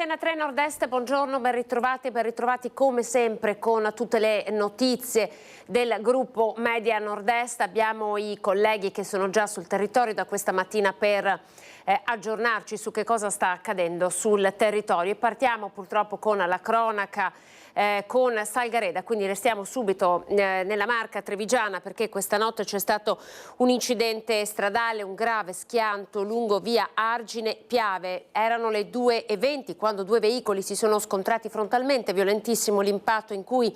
Antena 3 Nord-Est, buongiorno, ben ritrovati come sempre con tutte le notizie del gruppo Media Nord-Est. Abbiamo i colleghi che sono già sul territorio da questa mattina per aggiornarci su che cosa sta accadendo sul territorio. E partiamo purtroppo con la cronaca con Salgareda, quindi restiamo subito nella Marca trevigiana perché questa notte c'è stato un incidente stradale, un grave schianto lungo via Argine Piave. Erano le 2:20 quando due veicoli si sono scontrati frontalmente, violentissimo l'impatto in cui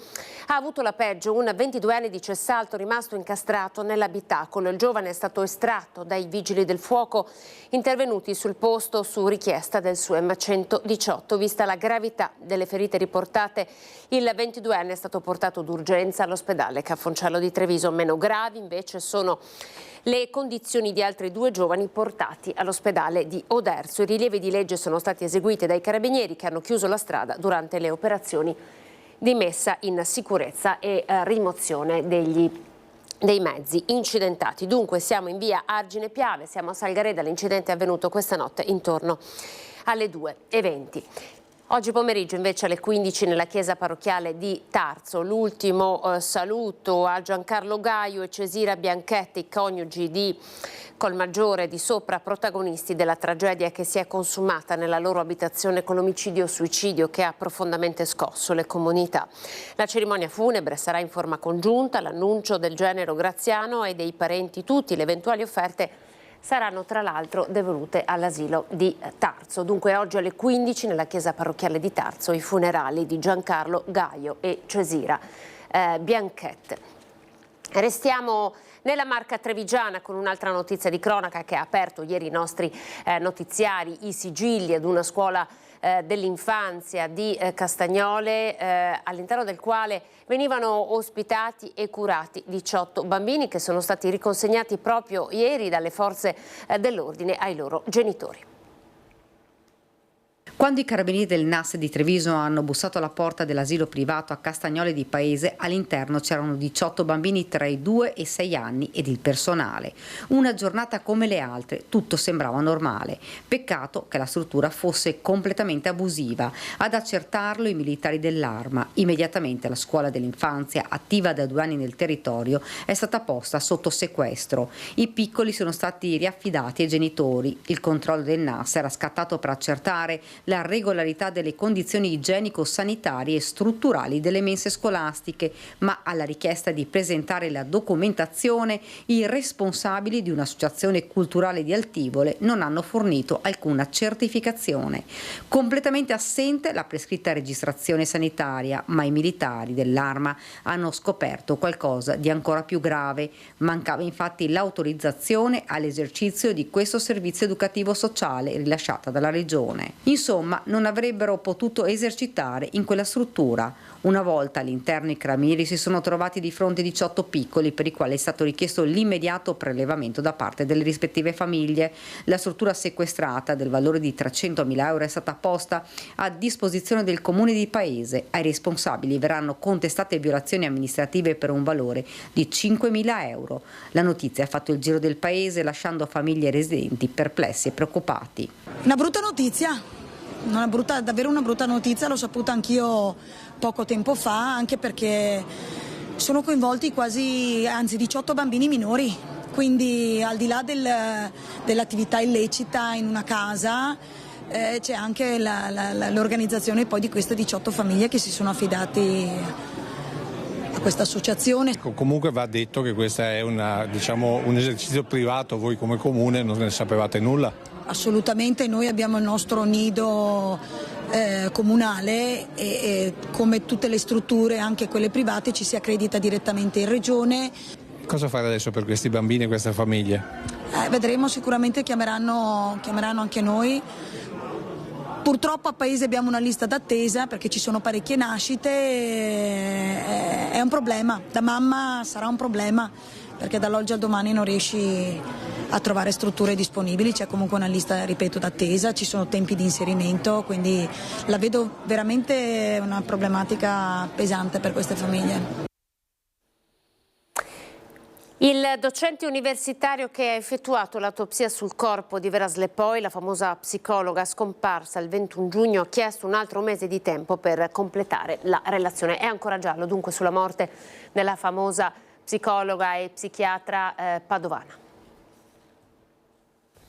ha avuto la peggio un 22enne di Cessalto rimasto incastrato nell'abitacolo. Il giovane è stato estratto dai vigili del fuoco intervenuti sul posto su richiesta del SUEM 118. Vista la gravità delle ferite riportate, il 22enne è stato portato d'urgenza all'ospedale Cafoncello di Treviso. Meno gravi invece sono le condizioni di altri due giovani portati all'ospedale di Oderzo. I rilievi di legge sono stati eseguiti dai carabinieri che hanno chiuso la strada durante le operazioni di messa in sicurezza e rimozione dei mezzi incidentati. Dunque siamo in via Argine Piave, siamo a Salgareda, l'incidente è avvenuto questa notte intorno alle 2:20. Oggi pomeriggio invece alle 15 nella chiesa parrocchiale di Tarzo l'ultimo saluto a Giancarlo Gaio e Cesira Bianchetti, coniugi di Colmaggiore di Sopra, protagonisti della tragedia che si è consumata nella loro abitazione con l'omicidio-suicidio che ha profondamente scosso le comunità. La cerimonia funebre sarà in forma congiunta, l'annuncio del genero Graziano e dei parenti tutti, le eventuali offerte saranno tra l'altro devolute all'asilo di Tarzo. Dunque oggi alle 15 nella chiesa parrocchiale di Tarzo i funerali di Giancarlo Gaio e Cesira Bianchetti. Restiamo nella Marca trevigiana con un'altra notizia di cronaca che ha aperto ieri i nostri notiziari, i sigilli ad una scuola dell'infanzia di Castagnole, all'interno del quale venivano ospitati e curati 18 bambini che sono stati riconsegnati proprio ieri dalle forze dell'ordine ai loro genitori. Quando i carabinieri del NAS di Treviso hanno bussato alla porta dell'asilo privato a Castagnole di Paese, all'interno c'erano 18 bambini tra i 2 e i 6 anni ed il personale. Una giornata come le altre, tutto sembrava normale. Peccato che la struttura fosse completamente abusiva. Ad accertarlo i militari dell'Arma. Immediatamente la scuola dell'infanzia, attiva da 2 anni nel territorio, è stata posta sotto sequestro. I piccoli sono stati riaffidati ai genitori. Il controllo del NAS era scattato per accertare la regolarità delle condizioni igienico-sanitarie e strutturali delle mense scolastiche, ma alla richiesta di presentare la documentazione i responsabili di un'associazione culturale di Altivole non hanno fornito alcuna certificazione. Completamente assente la prescritta registrazione sanitaria, ma i militari dell'Arma hanno scoperto qualcosa di ancora più grave. Mancava infatti l'autorizzazione all'esercizio di questo servizio educativo sociale rilasciata dalla Regione. Insomma, non avrebbero potuto esercitare in quella struttura. Una volta all'interno i carabinieri si sono trovati di fronte a 18 piccoli per i quali è stato richiesto l'immediato prelevamento da parte delle rispettive famiglie. La struttura sequestrata del valore di 300.000 euro è stata posta a disposizione del comune di Paese. Ai responsabili verranno contestate violazioni amministrative per un valore di 5.000 euro. La notizia ha fatto il giro del paese lasciando famiglie e residenti perplessi e preoccupati. Una brutta notizia. Davvero una brutta notizia, l'ho saputa anch'io poco tempo fa, anche perché sono coinvolti 18 bambini minori, quindi al di là dell'attività illecita in una casa c'è anche l'organizzazione poi di queste 18 famiglie che si sono affidati a questa associazione. Comunque va detto che questo è un esercizio privato, voi come comune non ne sapevate nulla? Assolutamente, noi abbiamo il nostro nido comunale e come tutte le strutture, anche quelle private, ci si accredita direttamente in regione. Cosa fare adesso per questi bambini e queste famiglie? Vedremo, sicuramente chiameranno anche noi. Purtroppo a Paese abbiamo una lista d'attesa perché ci sono parecchie nascite, è un problema, da mamma sarà un problema perché dall'oggi al domani non riesci a trovare strutture disponibili, c'è comunque una lista, ripeto, d'attesa, ci sono tempi di inserimento, quindi la vedo veramente una problematica pesante per queste famiglie. Il docente universitario che ha effettuato l'autopsia sul corpo di Vera Slepoi, la famosa psicologa scomparsa il 21 giugno, ha chiesto un altro mese di tempo per completare la relazione. È ancora giallo dunque sulla morte della famosa psicologa e psichiatra padovana.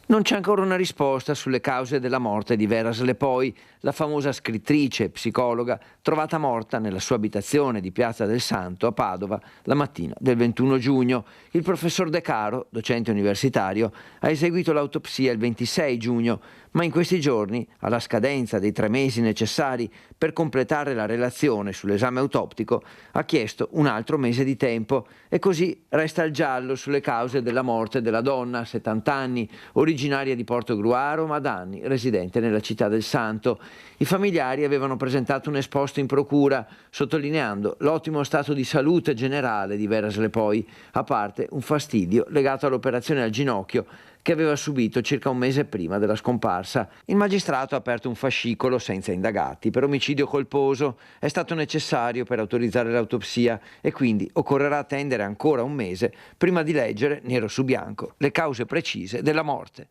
Non c'è ancora una risposta sulle cause della morte di Vera Slepoi, la famosa scrittrice e psicologa trovata morta nella sua abitazione di Piazza del Santo a Padova la mattina del 21 giugno. Il professor De Caro, docente universitario, ha eseguito l'autopsia il 26 giugno, ma in questi giorni, alla scadenza dei 3 mesi necessari per completare la relazione sull'esame autoptico, ha chiesto un altro mese di tempo e così resta il giallo sulle cause della morte della donna, 70 anni, originaria di Portogruaro, ma da anni residente nella città del Santo. I familiari avevano presentato un esposto in procura, sottolineando l'ottimo stato di salute generale di Vera Slepoi, a parte un fastidio legato all'operazione al ginocchio che aveva subito circa un mese prima della scomparsa. Il magistrato ha aperto un fascicolo senza indagati per omicidio colposo. È stato necessario per autorizzare l'autopsia e quindi occorrerà attendere ancora un mese prima di leggere, nero su bianco, le cause precise della morte.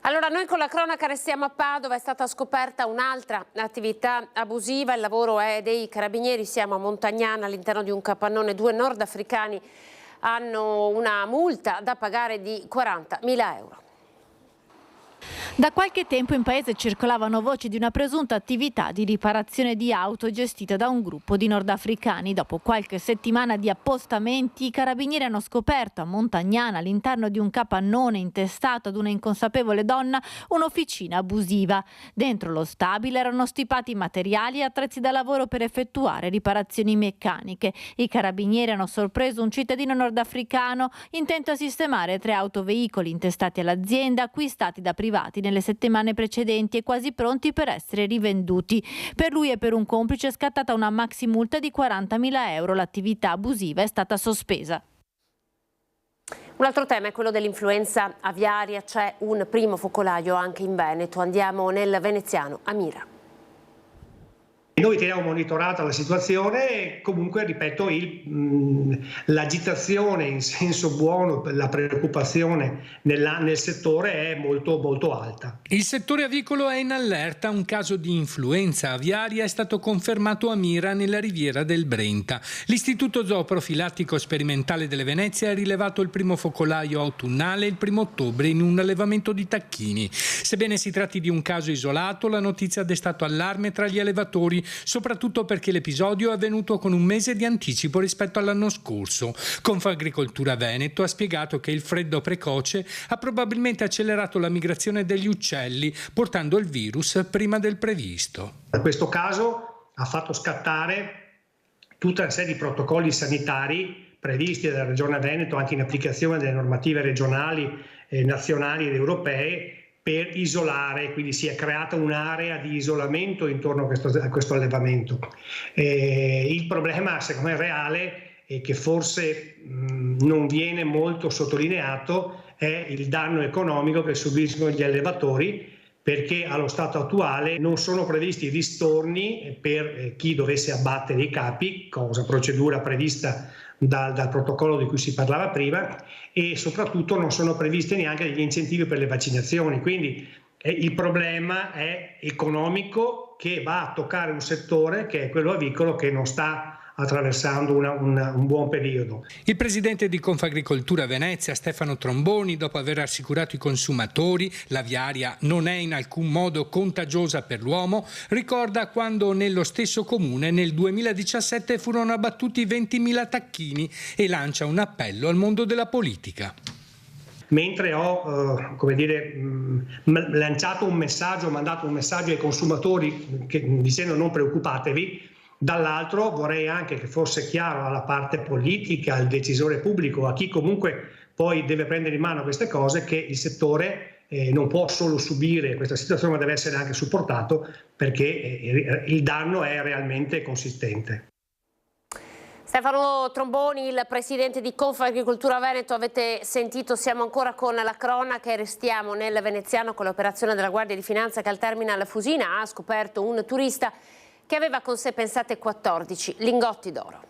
Allora, noi con la cronaca restiamo a Padova, è stata scoperta un'altra attività abusiva, il lavoro è dei carabinieri, siamo a Montagnana all'interno di un capannone, 2 nordafricani hanno una multa da pagare di 40.000 euro. Da qualche tempo in paese circolavano voci di una presunta attività di riparazione di auto gestita da un gruppo di nordafricani. Dopo qualche settimana di appostamenti, i carabinieri hanno scoperto a Montagnana, all'interno di un capannone intestato ad una inconsapevole donna, un'officina abusiva. Dentro lo stabile erano stipati materiali e attrezzi da lavoro per effettuare riparazioni meccaniche. I carabinieri hanno sorpreso un cittadino nordafricano intento a sistemare 3 autoveicoli intestati all'azienda, acquistati da privati nelle settimane precedenti e quasi pronti per essere rivenduti. Per lui e per un complice è scattata una maxi multa di 40.000 euro. L'attività abusiva è stata sospesa. Un altro tema è quello dell'influenza aviaria. C'è un primo focolaio anche in Veneto. Andiamo nel veneziano, a Mira. Noi teniamo monitorata la situazione e comunque, ripeto, l'agitazione in senso buono, la preoccupazione nel settore è molto, molto alta. Il settore avicolo è in allerta. Un caso di influenza aviaria è stato confermato a Mira, nella riviera del Brenta. L'Istituto Zooprofilattico Sperimentale delle Venezie ha rilevato il primo focolaio autunnale il 1° ottobre in un allevamento di tacchini. Sebbene si tratti di un caso isolato, la notizia ha destato allarme tra gli allevatori, soprattutto perché l'episodio è avvenuto con un mese di anticipo rispetto all'anno scorso. Confagricoltura Veneto ha spiegato che il freddo precoce ha probabilmente accelerato la migrazione degli uccelli, portando il virus prima del previsto. Questo caso ha fatto scattare tutta una serie di protocolli sanitari previsti dalla Regione Veneto, anche in applicazione delle normative regionali, nazionali ed europee, per isolare, quindi si è creata un'area di isolamento intorno a questo allevamento. Il problema, secondo me, reale e che forse non viene molto sottolineato è il danno economico che subiscono gli allevatori, perché allo stato attuale non sono previsti ristorni per chi dovesse abbattere i capi, procedura prevista dal protocollo di cui si parlava prima, e soprattutto non sono previsti neanche degli incentivi per le vaccinazioni. Quindi il problema è economico, che va a toccare un settore che è quello avicolo, che non sta attraversando un buon periodo. Il presidente di Confagricoltura Venezia, Stefano Tromboni, dopo aver assicurato i consumatori l'aviaria non è in alcun modo contagiosa per l'uomo, ricorda quando nello stesso comune nel 2017 furono abbattuti 20.000 tacchini e lancia un appello al mondo della politica. Mentre ho lanciato un messaggio, mandato un messaggio ai consumatori dicendo non preoccupatevi, dall'altro vorrei anche che fosse chiaro alla parte politica, al decisore pubblico, a chi comunque poi deve prendere in mano queste cose, che il settore non può solo subire questa situazione, ma deve essere anche supportato, perché il danno è realmente consistente. Stefano Tromboni, il presidente di Confagricoltura Veneto, avete sentito, siamo ancora con la cronaca e restiamo nel veneziano con l'operazione della Guardia di Finanza che al terminal Fusina ha scoperto un turista che aveva con sé, pensate, 14 lingotti d'oro.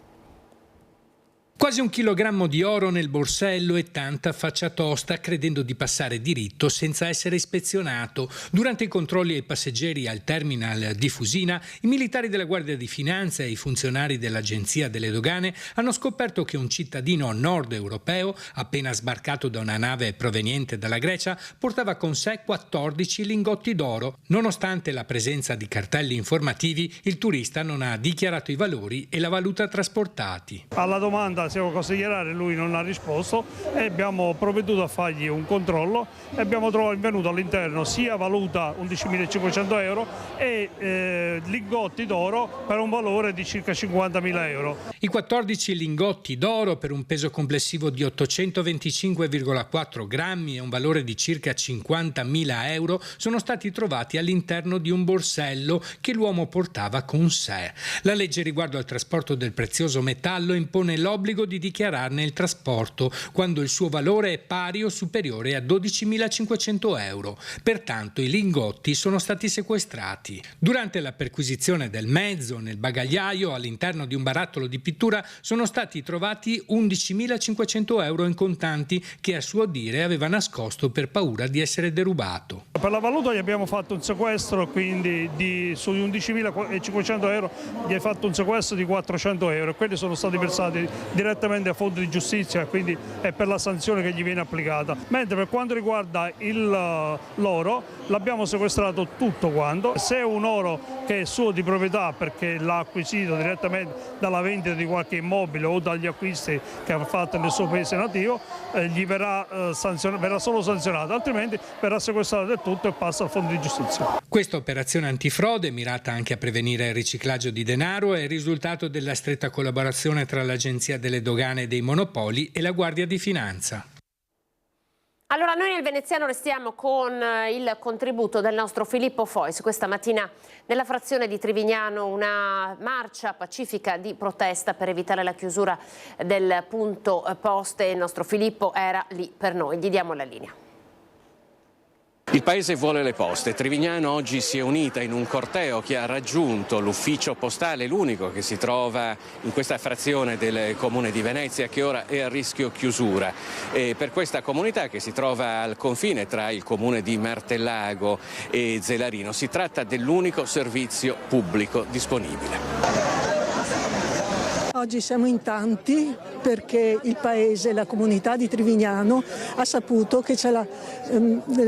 Quasi 1 chilogrammo di oro nel borsello e tanta faccia tosta, credendo di passare diritto senza essere ispezionato. Durante i controlli ai passeggeri al terminal di Fusina, i militari della Guardia di Finanza e i funzionari dell'Agenzia delle Dogane hanno scoperto che un cittadino nord europeo, appena sbarcato da una nave proveniente dalla Grecia, portava con sé 14 lingotti d'oro. Nonostante la presenza di cartelli informativi, il turista non ha dichiarato i valori e la valuta trasportati. Alla domanda se consigliere lui non ha risposto e abbiamo provveduto a fargli un controllo e abbiamo rinvenuto all'interno sia valuta 11.500 euro e lingotti d'oro per un valore di circa 50.000 euro. I 14 lingotti d'oro per un peso complessivo di 825,4 grammi e un valore di circa 50.000 euro sono stati trovati all'interno di un borsello che l'uomo portava con sé. La legge riguardo al trasporto del prezioso metallo impone l'obbligo di dichiararne il trasporto quando il suo valore è pari o superiore a 12.500 euro. Pertanto i lingotti sono stati sequestrati. Durante la perquisizione del mezzo nel bagagliaio all'interno di un barattolo di pittura sono stati trovati 11.500 euro in contanti che a suo dire aveva nascosto per paura di essere derubato. Per la valuta gli abbiamo fatto un sequestro, quindi su 11.500 euro gli hai fatto un sequestro di 400 euro e quelli sono stati versati direttamente a fondo di giustizia, quindi è per la sanzione che gli viene applicata. Mentre per quanto riguarda l'oro l'abbiamo sequestrato tutto quanto. Se è un oro che è suo di proprietà perché l'ha acquisito direttamente dalla vendita di qualche immobile o dagli acquisti che ha fatto nel suo paese nativo, gli verrà solo sanzionato, altrimenti verrà sequestrato del tutto e passa al fondo di giustizia. Questa operazione antifrode, mirata anche a prevenire il riciclaggio di denaro, è il risultato della stretta collaborazione tra l'Agenzia delle Dogane e dei Monopoli e la Guardia di Finanza. Allora noi nel Veneziano restiamo con il contributo del nostro Filippo Fois. Questa mattina nella frazione di Trivignano una marcia pacifica di protesta per evitare la chiusura del punto poste. Il nostro Filippo era lì per noi. Gli diamo la linea. Il paese vuole le poste. Trivignano oggi si è unita in un corteo che ha raggiunto l'ufficio postale, l'unico che si trova in questa frazione del comune di Venezia che ora è a rischio chiusura. E per questa comunità che si trova al confine tra il comune di Martellago e Zelarino si tratta dell'unico servizio pubblico disponibile. Oggi siamo in tanti perché il paese, la comunità di Trivignano ha saputo che c'è la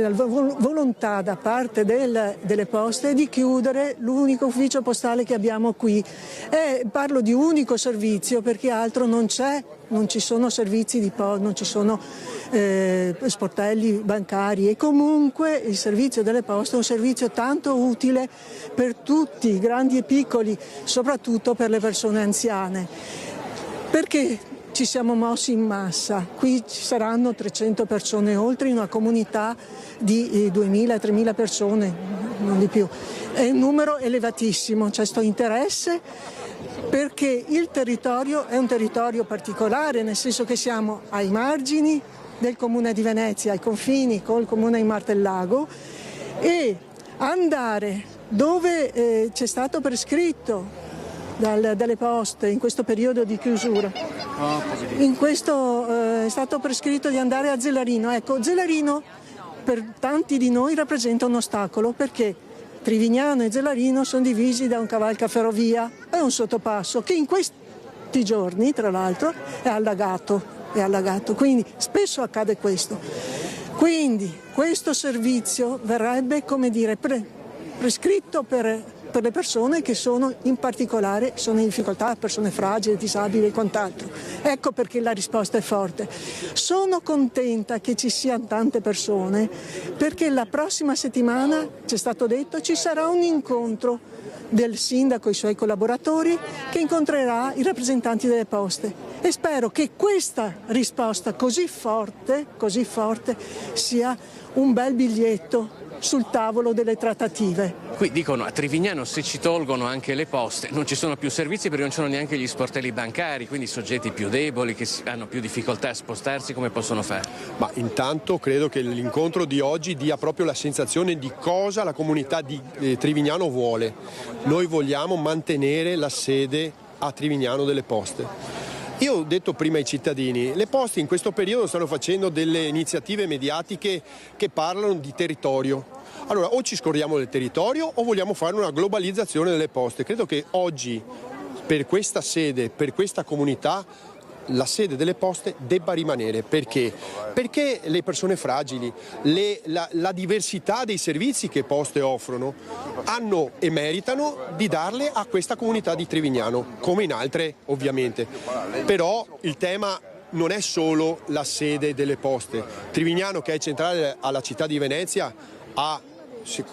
volontà da parte delle poste di chiudere l'unico ufficio postale che abbiamo qui. Parlo di unico servizio perché altro non c'è, non ci sono servizi di posta, non ci sono sportelli bancari e comunque il servizio delle poste è un servizio tanto utile per tutti, grandi e piccoli, soprattutto per le persone anziane. Perché ci siamo mossi in massa? Qui ci saranno 300 persone oltre in una comunità di 2.000-3.000 persone, non di più. È un numero elevatissimo, c'è sto interesse perché il territorio è un territorio particolare, nel senso che siamo ai margini del comune di Venezia, ai confini col comune di Martellago, e andare dove c'è stato prescritto dalle poste in questo periodo di chiusura. È stato prescritto di andare a Zelarino. Ecco, Zelarino per tanti di noi rappresenta un ostacolo perché Trivignano e Zelarino sono divisi da un cavalcaferrovia e un sottopasso che in questi giorni, tra l'altro, è allagato. Quindi spesso accade questo. Quindi questo servizio verrebbe, come dire, prescritto per le persone che sono in particolare sono in difficoltà, persone fragili, disabili e quant'altro. Ecco perché la risposta è forte. Sono contenta che ci siano tante persone perché la prossima settimana, ci è stato detto, ci sarà un incontro del sindaco e i suoi collaboratori che incontrerà i rappresentanti delle poste e spero che questa risposta così forte sia un bel biglietto sul tavolo delle trattative. Qui dicono a Trivignano se ci tolgono anche le poste non ci sono più servizi perché non ci sono neanche gli sportelli bancari, quindi soggetti più deboli che hanno più difficoltà a spostarsi come possono fare? Ma intanto credo che l'incontro di oggi dia proprio la sensazione di cosa la comunità di Trivignano vuole. Noi vogliamo mantenere la sede a Trivignano delle Poste. Io ho detto prima ai cittadini, le Poste in questo periodo stanno facendo delle iniziative mediatiche che parlano di territorio. Allora, o ci scordiamo del territorio o vogliamo fare una globalizzazione delle Poste. Credo che oggi, per questa sede, per questa comunità, la sede delle Poste debba rimanere. Perché? Perché le persone fragili, la diversità dei servizi che Poste offrono hanno e meritano di darle a questa comunità di Trevignano, come in altre ovviamente. Però il tema non è solo la sede delle Poste. Trevignano, che è centrale alla città di Venezia, ha,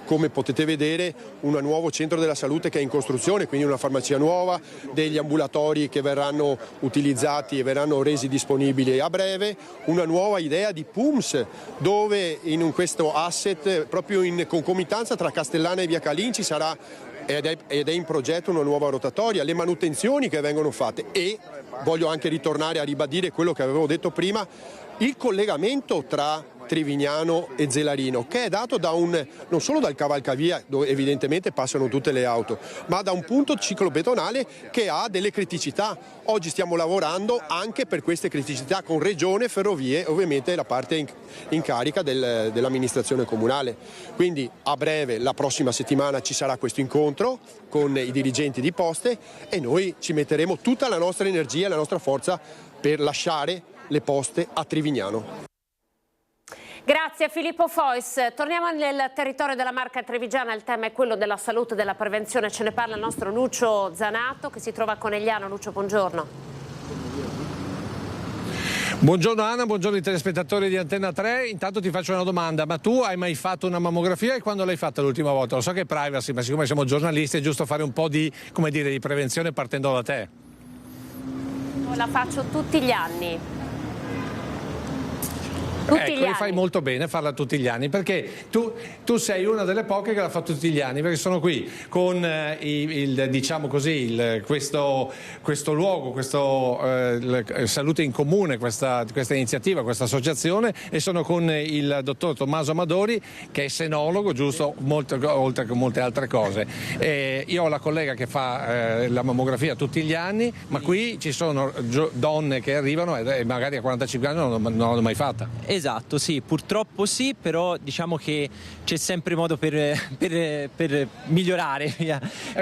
come potete vedere, un nuovo centro della salute che è in costruzione, quindi una farmacia nuova, degli ambulatori che verranno utilizzati e verranno resi disponibili a breve, una nuova idea di PUMS, dove in questo asset, proprio in concomitanza tra Castellana e Via Calin, ci sarà ed è in progetto una nuova rotatoria, le manutenzioni che vengono fatte, e voglio anche ritornare a ribadire quello che avevo detto prima, il collegamento tra Trevignano e Zelarino, che è dato da non solo dal cavalcavia, dove evidentemente passano tutte le auto, ma da un punto ciclopedonale che ha delle criticità. Oggi stiamo lavorando anche per queste criticità con Regione, Ferrovie, ovviamente la parte in carica dell'amministrazione comunale. Quindi a breve, la prossima settimana, ci sarà questo incontro con i dirigenti di Poste e noi ci metteremo tutta la nostra energia e la nostra forza per lasciare le Poste a Trevignano. Grazie Filippo Fois. Torniamo nel territorio della Marca trevigiana, il tema è quello della salute e della prevenzione, ce ne parla il nostro Lucio Zanato che si trova a Conegliano. Lucio, buongiorno. Buongiorno Anna, buongiorno ai telespettatori di Antenna 3. Intanto ti faccio una domanda, ma tu hai mai fatto una mammografia e quando l'hai fatta l'ultima volta? Lo so che è privacy, ma siccome siamo giornalisti è giusto fare un po' di, come dire, di prevenzione partendo da te. La faccio tutti gli anni. Ecco, fai molto bene farla tutti gli anni, perché tu sei una delle poche che la fa tutti gli anni, perché sono qui con diciamo così, questo luogo, Salute in Comune, questa iniziativa, questa associazione, e sono con il dottor Tommaso Amadori, che è senologo, giusto, oltre che molte altre cose. Io ho la collega che fa la mammografia tutti gli anni, ma qui ci sono donne che arrivano e magari a 45 anni non l'hanno mai fatta. Esatto, sì, purtroppo sì, però diciamo che c'è sempre modo per migliorare. Quindi,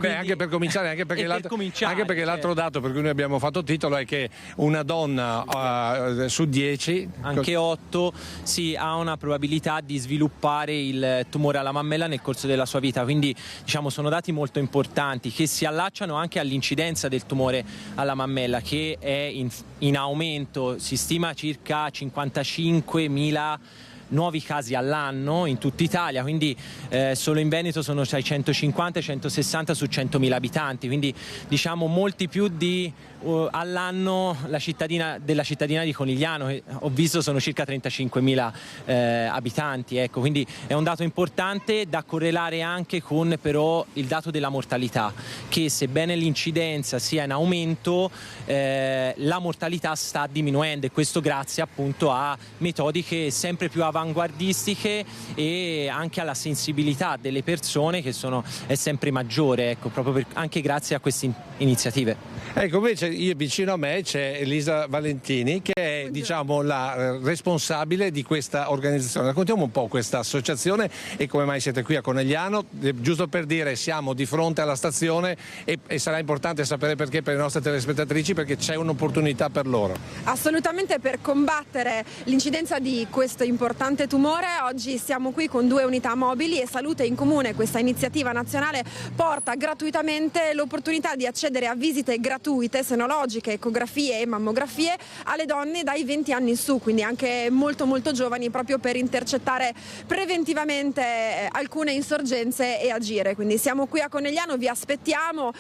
anche per cominciare, anche perché l'altro dato per cui noi abbiamo fatto titolo è che una donna su 10, anche 8, sì, ha una probabilità di sviluppare il tumore alla mammella nel corso della sua vita, quindi diciamo sono dati molto importanti che si allacciano anche all'incidenza del tumore alla mammella, che è in aumento, si stima circa 55.000 nuovi casi all'anno in tutta Italia, quindi solo in Veneto sono tra i 150 e 160 su 100.000 abitanti, quindi diciamo molti più di all'anno della cittadina di Conegliano, che ho visto sono circa 35.000 abitanti, ecco, quindi è un dato importante da correlare anche con però il dato della mortalità, che sebbene l'incidenza sia in aumento la mortalità sta diminuendo, e questo grazie appunto a metodiche sempre più avanguardistiche e anche alla sensibilità delle persone che è sempre maggiore, ecco, proprio anche grazie a queste iniziative. Ecco, invece vicino a me c'è Elisa Valentini, che è diciamo la responsabile di questa organizzazione. Raccontiamo un po' questa associazione e come mai siete qui a Conegliano, giusto per dire siamo di fronte alla stazione e sarà importante sapere perché per le nostre telespettatrici, perché c'è un'opportunità per loro. Assolutamente, per combattere l'incidenza di questo importante tumore oggi siamo qui con 2 unità mobili e Salute in Comune, questa iniziativa nazionale, porta gratuitamente l'opportunità di accedere a visite gratuite, senologiche, ecografie e mammografie alle donne dai 20 anni in su, quindi anche molto molto giovani, proprio per intercettare preventivamente alcune insorgenze e agire. Quindi siamo qui a Conegliano, vi aspettiamo,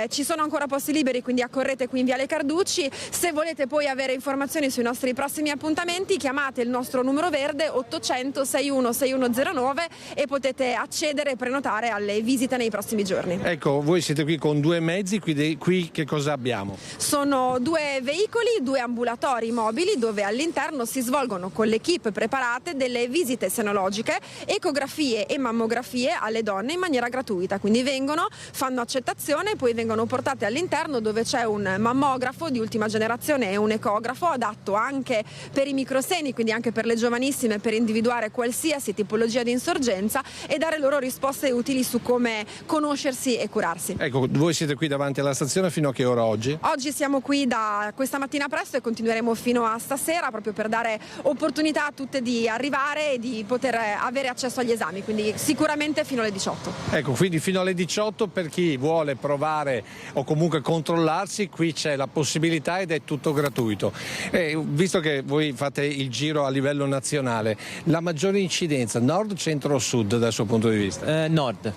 ci sono ancora posti liberi, quindi accorrete qui in Viale Carducci. Se volete poi avere informazioni sui nostri prossimi appuntamenti chiamate il nostro numero verde 800 800 61 6109 e potete accedere e prenotare alle visite nei prossimi giorni. Ecco, voi siete qui con 2 mezzi, qui che cosa abbiamo? Sono 2 veicoli, 2 ambulatori mobili dove all'interno si svolgono con le equip preparate delle visite senologiche, ecografie e mammografie alle donne in maniera gratuita, quindi vengono, fanno accettazione, poi vengono portate all'interno dove c'è un mammografo di ultima generazione e un ecografo adatto anche per i microseni, quindi anche per le giovanissime, per individuare qualsiasi tipologia di insorgenza e dare loro risposte utili su come conoscersi e curarsi. Ecco, voi siete qui davanti alla stazione fino a che ora oggi? Oggi siamo qui da questa mattina presto e continueremo fino a stasera proprio per dare opportunità a tutte di arrivare e di poter avere accesso agli esami, quindi sicuramente fino alle 18. Ecco, quindi fino alle 18 per chi vuole provare o comunque controllarsi, qui c'è la possibilità ed è tutto gratuito. Visto che voi fate il giro a livello nazionale, la maggiore incidenza nord, centro o sud dal suo punto di vista? Nord.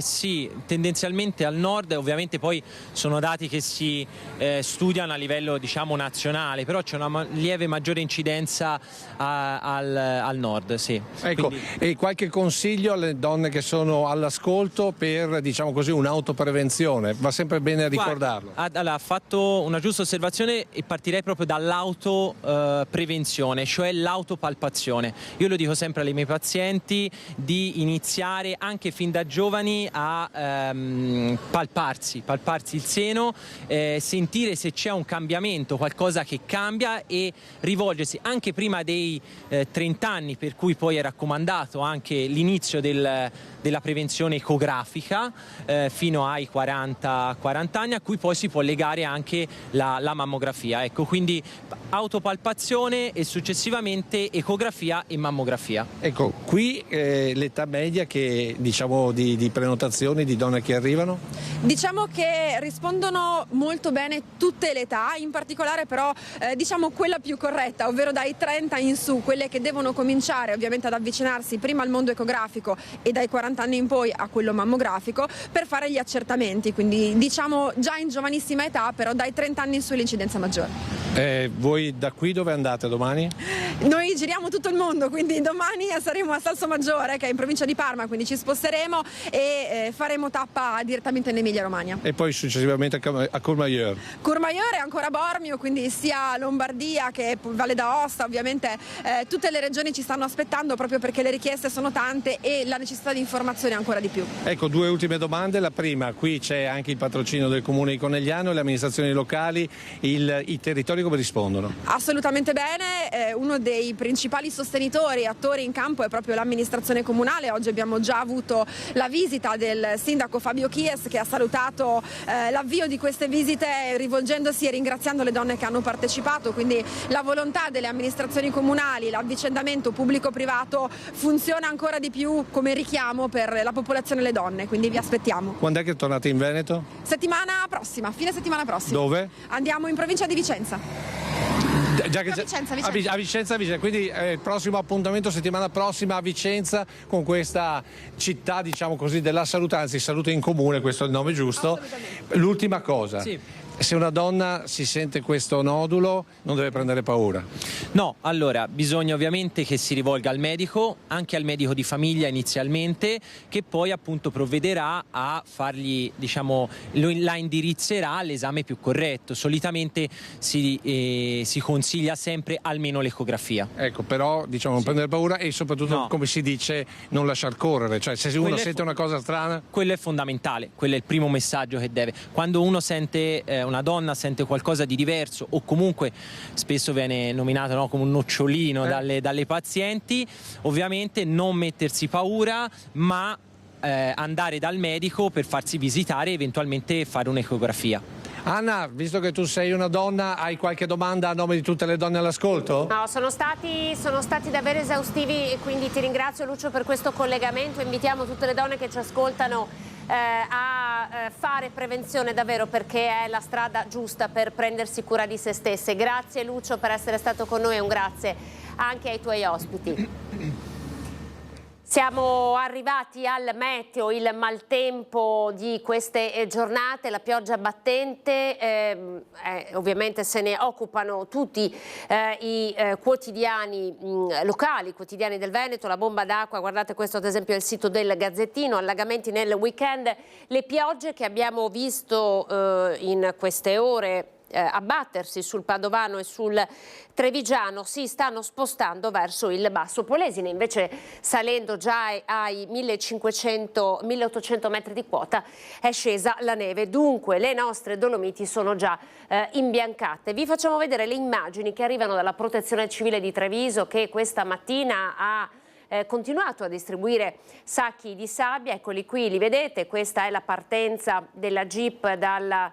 Sì, tendenzialmente al nord, ovviamente poi sono dati che si studiano a livello nazionale, però c'è una lieve maggiore incidenza al nord, sì. Ecco, quindi... E qualche consiglio alle donne che sono all'ascolto per un'autoprevenzione? Va sempre bene ricordarlo. Allora, ha fatto una giusta osservazione e partirei proprio dall'autoprevenzione, cioè l'autopalpazione. Io lo dico sempre ai miei pazienti di iniziare anche fin da giovani a palparsi il seno, sentire se c'è un cambiamento, qualcosa che cambia e rivolgersi anche prima dei 30 anni, per cui poi è raccomandato anche l'inizio della prevenzione ecografica fino ai 40 anni, a cui poi si può legare anche la mammografia. Ecco, quindi autopalpazione e successivamente ecografia e mammografia. Ecco, qui l'età media che di prenotazioni di donne che arrivano? Diciamo che rispondono molto bene tutte le età, in particolare però quella più corretta, ovvero dai 30 in su, quelle che devono cominciare ovviamente ad avvicinarsi prima al mondo ecografico e dai 40 anni in poi a quello mammografico per fare gli accertamenti, quindi già in giovanissima età, però dai 30 anni in su l'incidenza maggiore. Voi da qui dove andate domani? Noi giriamo tutto il mondo, quindi domani saremo a Salsomaggiore, che è in provincia di Parma, quindi ci sposteremo e faremo tappa direttamente in Emilia Romagna. E poi successivamente a Courmayeur. Courmayeur è ancora Bormio, quindi sia Lombardia che Valle d'Aosta, ovviamente tutte le regioni ci stanno aspettando proprio perché le richieste sono tante e la necessità di informazione ancora di più. Ecco, 2 ultime domande. La prima, qui c'è anche il patrocinio del Comune di Conegliano, le amministrazioni locali, i territori come rispondono? Assolutamente bene, uno dei principali sostenitori e attori in campo è proprio l'amministrazione comunale. Oggi abbiamo già avuto la visita del sindaco Fabio Chies, che ha salutato l'avvio di queste visite rivolgendosi e ringraziando le donne che hanno partecipato, quindi la volontà delle amministrazioni comunali, l'avvicendamento pubblico-privato funziona ancora di più come richiamo per la popolazione e le donne, quindi vi aspettiamo. Quando è che tornate in Veneto? Settimana prossima, fine settimana prossima. Dove? Andiamo in provincia di Vicenza. A Vicenza, quindi il prossimo appuntamento settimana prossima a Vicenza con questa città della salute, anzi salute in comune, questo è il nome giusto. L'ultima cosa. Sì. Se una donna si sente questo nodulo non deve prendere paura? No, allora bisogna ovviamente che si rivolga al medico, anche al medico di famiglia inizialmente, che poi appunto provvederà a fargli, la indirizzerà all'esame più corretto. Solitamente si consiglia sempre almeno l'ecografia. Ecco, però non prendere paura e soprattutto, come si dice, non lasciar correre, cioè se uno sente una cosa strana. Quello è fondamentale, quello è il primo messaggio che deve. Quando uno sente una donna sente qualcosa di diverso o comunque spesso viene nominato come un nocciolino dalle pazienti, ovviamente non mettersi paura, ma andare dal medico per farsi visitare e eventualmente fare un'ecografia. Anna, visto che tu sei una donna, hai qualche domanda a nome di tutte le donne all'ascolto? No, sono stati davvero esaustivi e quindi ti ringrazio Lucio per questo collegamento. Invitiamo tutte le donne che ci ascoltano a fare prevenzione davvero, perché è la strada giusta per prendersi cura di se stesse. Grazie Lucio per essere stato con noi e un grazie anche ai tuoi ospiti. Siamo arrivati al meteo, il maltempo di queste giornate, la pioggia battente, ovviamente se ne occupano tutti i quotidiani locali, i quotidiani del Veneto, la bomba d'acqua, guardate questo ad esempio è il sito del Gazzettino, allagamenti nel weekend, le piogge che abbiamo visto in queste ore abbattersi sul Padovano e sul Trevigiano si stanno spostando verso il Basso Polesine, invece salendo già ai 1500-1800 metri di quota è scesa la neve, dunque le nostre Dolomiti sono già imbiancate. Vi facciamo vedere le immagini che arrivano dalla Protezione Civile di Treviso, che questa mattina ha continuato a distribuire sacchi di sabbia, eccoli qui, li vedete, questa è la partenza della Jeep dal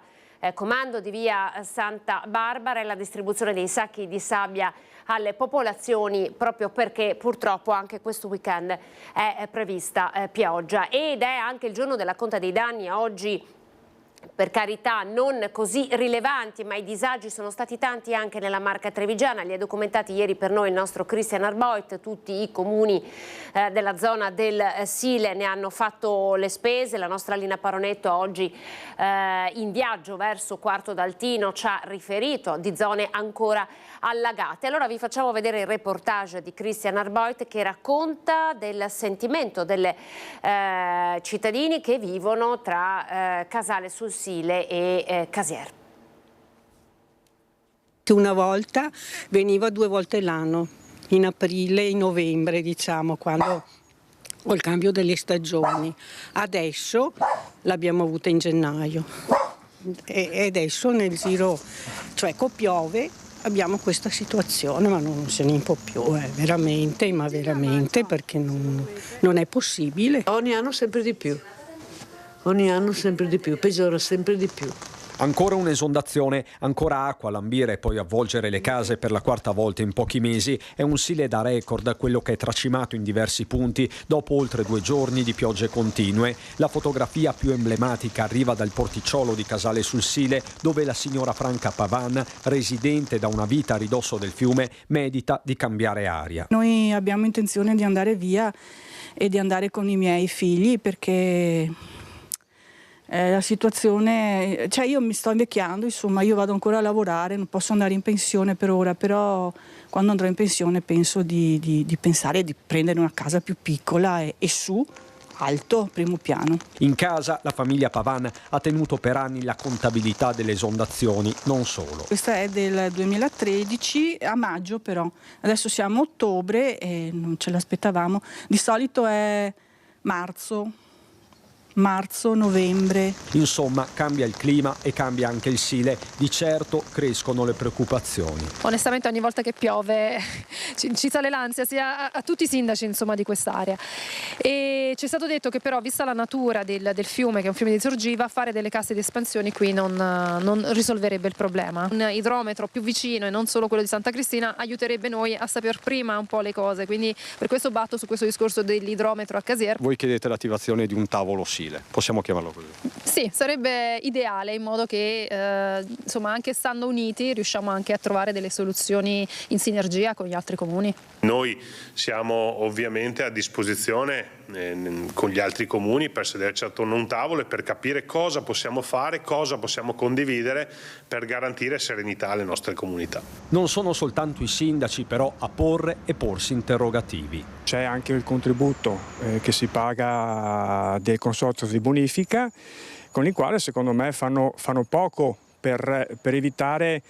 comando di via Santa Barbara e la distribuzione dei sacchi di sabbia alle popolazioni, proprio perché purtroppo anche questo weekend è prevista pioggia ed è anche il giorno della conta dei danni. Oggi, per carità, non così rilevanti, ma i disagi sono stati tanti anche nella Marca Trevigiana, li ha documentati ieri per noi il nostro Christian Arboit, tutti i comuni della zona del Sile ne hanno fatto le spese, la nostra Lina Paronetto oggi in viaggio verso Quarto d'Altino ci ha riferito di zone ancora allagate. Allora vi facciamo vedere il reportage di Christian Arboit che racconta del sentimento delle cittadini che vivono tra Casale sul Sile e Casier. Una volta veniva 2 volte l'anno, in aprile e in novembre, diciamo, quando ho il cambio delle stagioni. Adesso l'abbiamo avuta in gennaio e adesso nel giro, cioè piove, abbiamo questa situazione, ma non se ne può più, veramente, ma veramente, perché non è possibile. Ogni anno sempre di più. Ogni anno sempre di più, peggiora sempre di più. Ancora un'esondazione, ancora acqua a lambire e poi avvolgere le case per la 4ª volta in pochi mesi. È un Sile da record, quello che è tracimato in diversi punti dopo oltre 2 giorni di piogge continue. La fotografia più emblematica arriva dal porticciolo di Casale sul Sile, dove la signora Franca Pavan, residente da una vita a ridosso del fiume, medita di cambiare aria. Noi abbiamo intenzione di andare via e di andare con i miei figli perché la situazione, cioè io mi sto invecchiando, insomma, io vado ancora a lavorare, non posso andare in pensione per ora, però quando andrò in pensione penso di pensare di prendere una casa più piccola e su, alto, primo piano. In casa la famiglia Pavan ha tenuto per anni la contabilità delle esondazioni, non solo. Questa è del 2013, a maggio però, adesso siamo a ottobre e non ce l'aspettavamo, di solito è marzo, novembre. Insomma, cambia il clima e cambia anche il Sile. Di certo crescono le preoccupazioni. Onestamente ogni volta che piove ci sale l'ansia sia a tutti i sindaci, insomma, di quest'area. E ci è stato detto che però, vista la natura del fiume, che è un fiume di sorgiva, fare delle casse di espansione qui non risolverebbe il problema. Un idrometro più vicino e non solo quello di Santa Cristina aiuterebbe noi a sapere prima un po' le cose, quindi per questo batto su questo discorso dell'idrometro a Casier. Voi chiedete l'attivazione di un tavolo Sile, possiamo chiamarlo così? Sì, sarebbe ideale, in modo che insomma, anche stando uniti riusciamo anche a trovare delle soluzioni in sinergia con gli altri comuni. Noi siamo ovviamente a disposizione con gli altri comuni per sederci attorno a un tavolo e per capire cosa possiamo fare, cosa possiamo condividere per garantire serenità alle nostre comunità. Non sono soltanto i sindaci però a porre e porsi interrogativi. C'è anche il contributo che si paga del consorzio di bonifica, con il quale secondo me fanno poco per evitare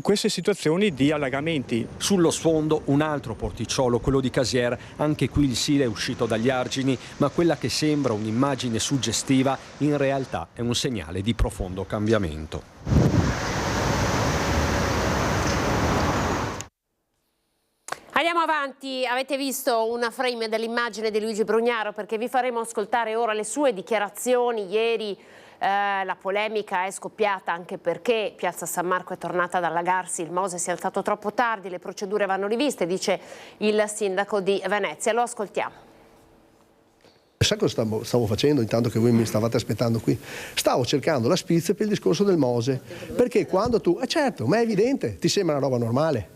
queste situazioni di allagamenti. Sullo sfondo un altro porticciolo, quello di Casier. Anche qui il Sile è uscito dagli argini, ma quella che sembra un'immagine suggestiva in realtà è un segnale di profondo cambiamento. Andiamo avanti, avete visto una frame dell'immagine di Luigi Brugnaro perché vi faremo ascoltare ora le sue dichiarazioni. Ieri la polemica è scoppiata anche perché Piazza San Marco è tornata ad allagarsi, il Mose si è alzato troppo tardi, le procedure vanno riviste, dice il sindaco di Venezia. Lo ascoltiamo. Sai cosa stavo facendo intanto che voi mi stavate aspettando qui? Stavo cercando la spizia per il discorso del Mose, perché quando tu, certo, ma è evidente, ti sembra una roba normale.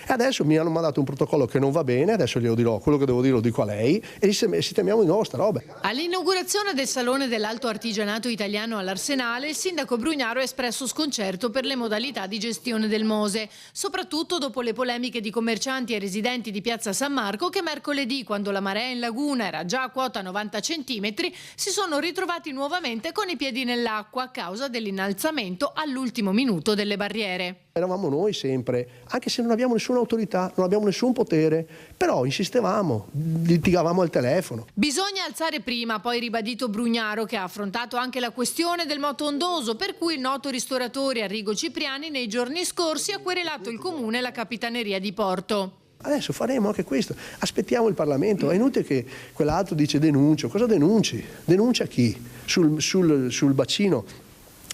E adesso mi hanno mandato un protocollo che non va bene, adesso glielo dirò, quello che devo dire lo dico a lei e sistemiamo di nuovo sta roba. All'inaugurazione del Salone dell'Alto Artigianato Italiano all'Arsenale, il sindaco Brugnaro ha espresso sconcerto per le modalità di gestione del Mose, soprattutto dopo le polemiche di commercianti e residenti di Piazza San Marco che mercoledì, quando la marea in laguna era già a quota 90 centimetri, si sono ritrovati nuovamente con i piedi nell'acqua a causa dell'innalzamento all'ultimo minuto delle barriere. Eravamo noi sempre, anche se non abbiamo nessuna autorità, non abbiamo nessun potere, però insistevamo, litigavamo al telefono. Bisogna alzare prima, poi ribadito Brugnaro, che ha affrontato anche la questione del moto ondoso, per cui il noto ristoratore Arrigo Cipriani nei giorni scorsi ha querelato il comune e la capitaneria di Porto. Adesso faremo anche questo, aspettiamo il Parlamento, è inutile che quell'altro dice denuncio, cosa denunci? Denuncia chi? Sul bacino,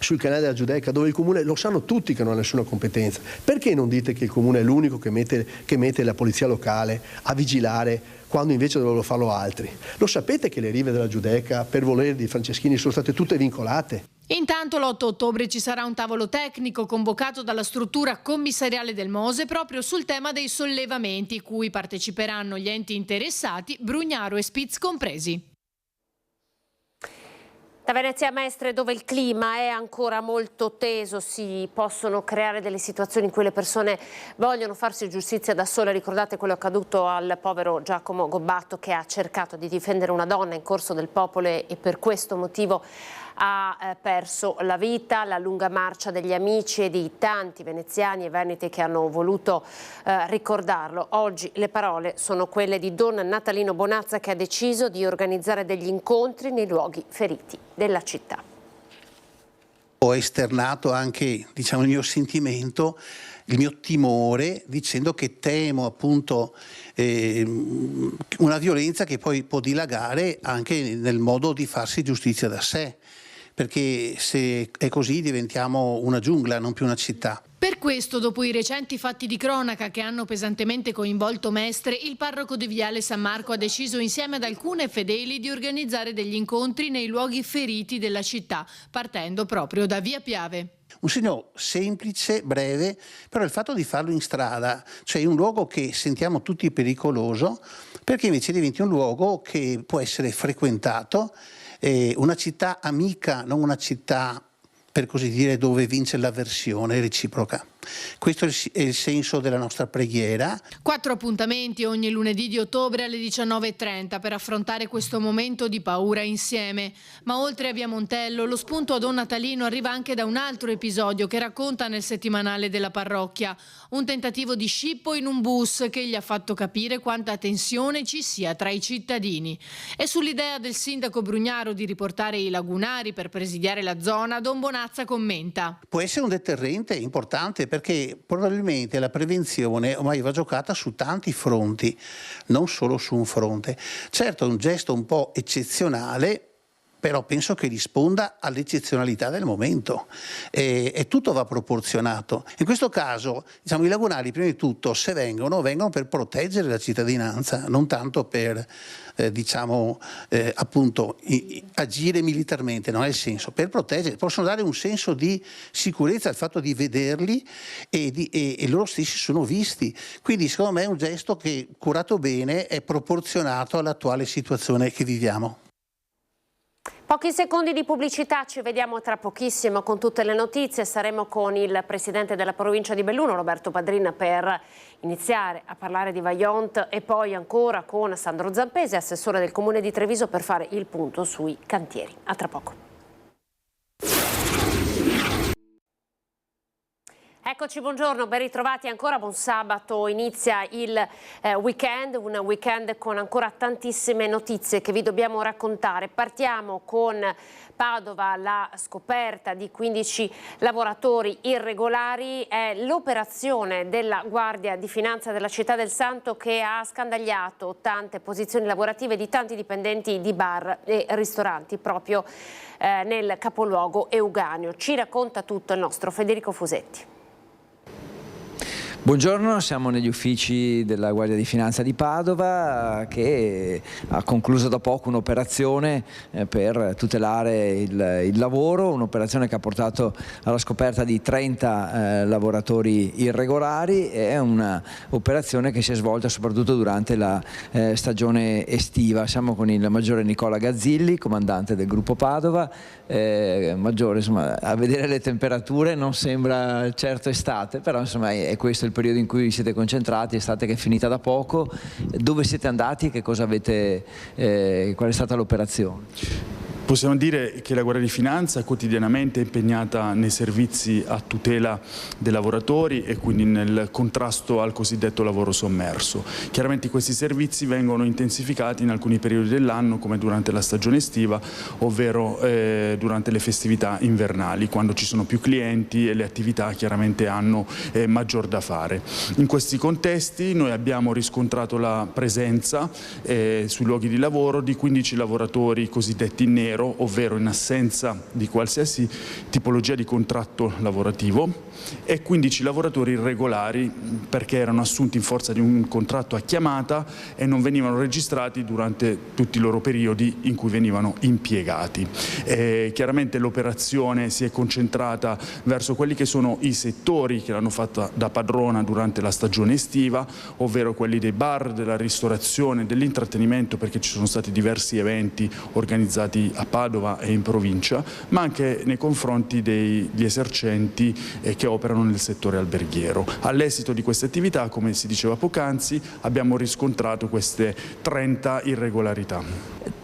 sul canale della Giudecca, dove il comune, lo sanno tutti che non ha nessuna competenza. Perché non dite che il comune è l'unico che mette la polizia locale a vigilare quando invece dovrebbero farlo altri? Lo sapete che le rive della Giudecca, per volere di Franceschini, sono state tutte vincolate? Intanto l'8 ottobre ci sarà un tavolo tecnico convocato dalla struttura commissariale del Mose proprio sul tema dei sollevamenti, cui parteciperanno gli enti interessati, Brugnaro e Spitz compresi. Da Venezia a Mestre, dove il clima è ancora molto teso, si possono creare delle situazioni in cui le persone vogliono farsi giustizia da sole. Ricordate quello accaduto al povero Giacomo Gobbatto, che ha cercato di difendere una donna in corso del popolo e per questo motivo ha perso la vita. La lunga marcia degli amici e di tanti veneziani e veneti che hanno voluto ricordarlo. Oggi le parole sono quelle di Don Natalino Bonazza, che ha deciso di organizzare degli incontri nei luoghi feriti della città. Ho esternato anche, diciamo, il mio sentimento, il mio timore, dicendo che temo appunto una violenza che poi può dilagare anche nel modo di farsi giustizia da sé, perché se è così diventiamo una giungla, non più una città. Per questo, dopo i recenti fatti di cronaca che hanno pesantemente coinvolto Mestre, il parroco di Viale San Marco ha deciso insieme ad alcune fedeli di organizzare degli incontri nei luoghi feriti della città, partendo proprio da Via Piave. Un segno semplice, breve, però il fatto di farlo in strada, cioè in un luogo che sentiamo tutti pericoloso, perché invece diventi un luogo che può essere frequentato, una città amica, non una città, per così dire, dove vince l'avversione reciproca. Questo è il senso della nostra preghiera. 4 appuntamenti ogni lunedì di ottobre alle 19:30 per affrontare questo momento di paura insieme. Ma oltre a Via Montello, lo spunto a Don Natalino arriva anche da un altro episodio che racconta nel settimanale della parrocchia. Un tentativo di scippo in un bus che gli ha fatto capire quanta tensione ci sia tra i cittadini. E sull'idea del sindaco Brugnaro di riportare i lagunari per presidiare la zona, Don Bonazza commenta. Può essere un deterrente importante, perché probabilmente la prevenzione ormai va giocata su tanti fronti, non solo su un fronte. Certo è un gesto un po' eccezionale, però penso che risponda all'eccezionalità del momento e tutto va proporzionato. In questo caso, diciamo, i lagunari prima di tutto, se vengono per proteggere la cittadinanza, non tanto per appunto agire militarmente, non è il senso, per proteggere, possono dare un senso di sicurezza al fatto di vederli e loro stessi sono visti. Quindi secondo me è un gesto che, curato bene, è proporzionato all'attuale situazione che viviamo. Pochi secondi di pubblicità, ci vediamo tra pochissimo con tutte le notizie. Saremo con il presidente della provincia di Belluno, Roberto Padrin, per iniziare a parlare di Vajont e poi ancora con Sandro Zampese, assessore del Comune di Treviso, per fare il punto sui cantieri. A tra poco. Eccoci, buongiorno, ben ritrovati ancora, buon sabato. Inizia il weekend, un weekend con ancora tantissime notizie che vi dobbiamo raccontare. Partiamo con Padova, la scoperta di 15 lavoratori irregolari. È l'operazione della Guardia di Finanza della Città del Santo che ha scandagliato tante posizioni lavorative di tanti dipendenti di bar e ristoranti proprio nel capoluogo euganeo. Ci racconta tutto il nostro Federico Fusetti. Buongiorno, siamo negli uffici della Guardia di Finanza di Padova che ha concluso da poco un'operazione per tutelare il lavoro, un'operazione che ha portato alla scoperta di 30 lavoratori irregolari. È un'operazione che si è svolta soprattutto durante la stagione estiva. Siamo con il maggiore Nicola Gazzilli, comandante del gruppo Padova. Maggiore, insomma, a vedere le temperature non sembra certo estate, però insomma è questo il periodo in cui siete concentrati, estate che è finita da poco. Dove siete andati? Che cosa avete, qual è stata l'operazione? Possiamo dire che la Guardia di Finanza è quotidianamente impegnata nei servizi a tutela dei lavoratori e quindi nel contrasto al cosiddetto lavoro sommerso. Chiaramente questi servizi vengono intensificati in alcuni periodi dell'anno, come durante la stagione estiva, ovvero durante le festività invernali, quando ci sono più clienti e le attività chiaramente hanno maggior da fare. In questi contesti noi abbiamo riscontrato la presenza sui luoghi di lavoro di 15 lavoratori cosiddetti in nero, ovvero in assenza di qualsiasi tipologia di contratto lavorativo, e 15 lavoratori irregolari perché erano assunti in forza di un contratto a chiamata e non venivano registrati durante tutti i loro periodi in cui venivano impiegati. Chiaramente l'operazione si è concentrata verso quelli che sono i settori che l'hanno fatta da padrona durante la stagione estiva, ovvero quelli dei bar, della ristorazione, dell'intrattenimento, perché ci sono stati diversi eventi organizzati a Padova e in provincia, ma anche nei confronti degli esercenti che operano nel settore alberghiero. All'esito di queste attività, come si diceva poc'anzi, abbiamo riscontrato queste 30 irregolarità.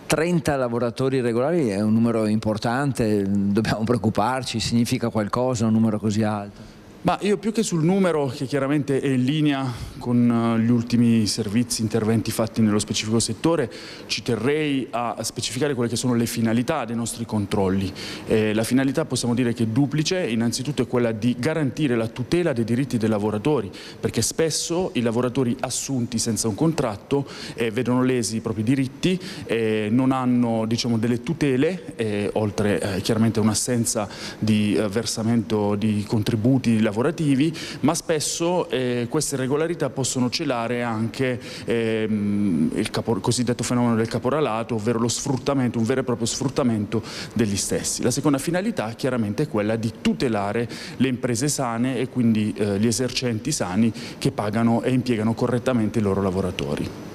30 lavoratori irregolari è un numero importante, dobbiamo preoccuparci, significa qualcosa un numero così alto? Ma io più che sul numero, che chiaramente è in linea con gli ultimi servizi, interventi fatti nello specifico settore, ci terrei a specificare quelle che sono le finalità dei nostri controlli. La finalità possiamo dire che è duplice. Innanzitutto è quella di garantire la tutela dei diritti dei lavoratori, perché spesso i lavoratori assunti senza un contratto vedono lesi i propri diritti, non hanno, diciamo, delle tutele, oltre chiaramente a un'assenza di versamento di contributi lavorativi, ma spesso queste irregolarità possono celare anche il cosiddetto fenomeno del caporalato, ovvero lo sfruttamento, un vero e proprio sfruttamento degli stessi. La seconda finalità chiaramente è quella di tutelare le imprese sane e quindi gli esercenti sani che pagano e impiegano correttamente i loro lavoratori.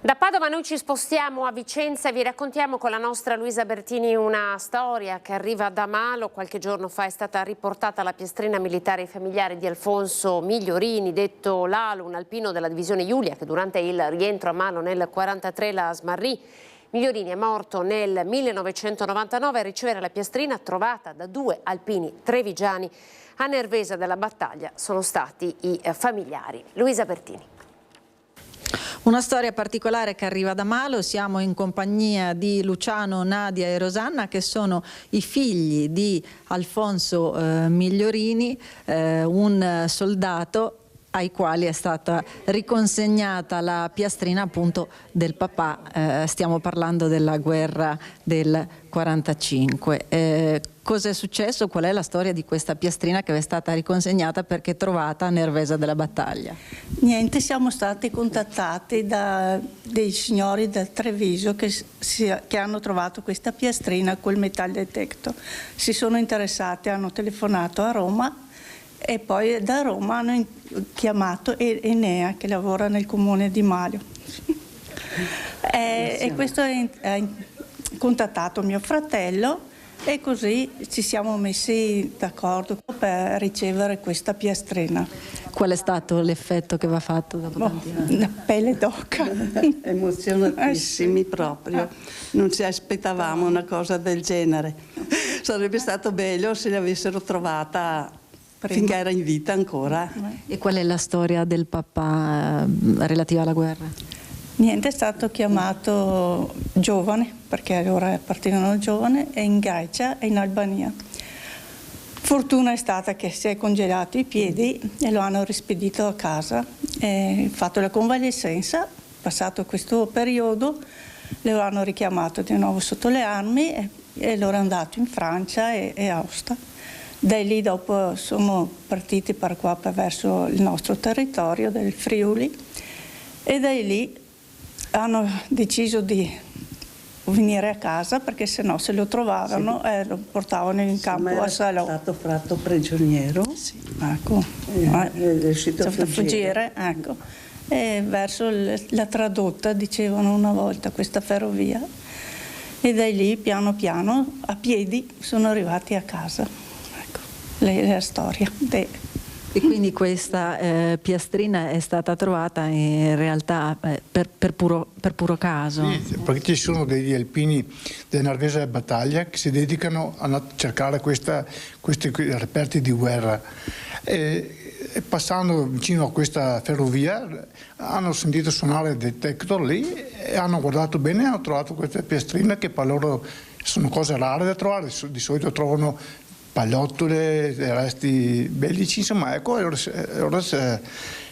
Da Padova noi ci spostiamo a Vicenza e vi raccontiamo con la nostra Luisa Bertini una storia che arriva da Malo. Qualche giorno fa è stata riportata la piastrina militare ai familiari di Alfonso Migliorini, detto Lalo, un alpino della divisione Giulia che durante il rientro a Malo nel 1943 la smarrì. Migliorini è morto nel 1999 a ricevere la piastrina trovata da 2 alpini trevigiani a Nervesa della Battaglia. Sono stati i familiari. Luisa Bertini. Una storia particolare che arriva da Malo. Siamo in compagnia di Luciano, Nadia e Rosanna, che sono i figli di Alfonso Migliorini, un soldato ai quali è stata riconsegnata la piastrina appunto del papà. Stiamo parlando della guerra del 45. Cosa è successo? Qual è la storia di questa piastrina che è stata riconsegnata perché trovata a Nervesa della Battaglia? Niente, siamo stati contattati da dei signori del Treviso che hanno trovato questa piastrina col metal detector. Si sono interessati, hanno telefonato a Roma e poi da Roma hanno chiamato Enea, che lavora nel comune di Malo. E questo ha contattato mio fratello e così ci siamo messi d'accordo per ricevere questa piastrina. Qual è stato l'effetto che va fatto dopo tanti anni? La pelle d'oca. Emozionatissimi proprio, non ci aspettavamo una cosa del genere. Sarebbe stato bello se l'avessero trovata finché era in vita ancora. E qual è la storia del papà relativa alla guerra? Niente, è stato chiamato giovane, perché allora partivano giovane, e in Grecia e in Albania. Fortuna è stata che si è congelato i piedi e lo hanno rispedito a casa. Fatto la convalescenza, passato questo periodo, lo hanno richiamato di nuovo sotto le armi e loro è andato in Francia e Austria. Da lì dopo sono partiti per qua, verso il nostro territorio del Friuli, e da lì hanno deciso di venire a casa perché sennò se lo trovavano e lo portavano in campo a Salò. È stato fatto prigioniero. Sì, ecco. È riuscito a fuggire, ecco. E verso la tradotta, dicevano una volta, questa ferrovia, e da lì piano piano a piedi sono arrivati a casa. Ecco, la storia. E quindi questa piastrina è stata trovata in realtà per puro caso? Sì, perché ci sono degli alpini del Nervesa Battaglia che si dedicano a cercare questi reperti di guerra. E passando vicino a questa ferrovia hanno sentito suonare il detector lì e hanno guardato bene e hanno trovato questa piastrina che per loro sono cose rare da trovare, di solito trovano pallottole, resti bellici, insomma, ecco, ora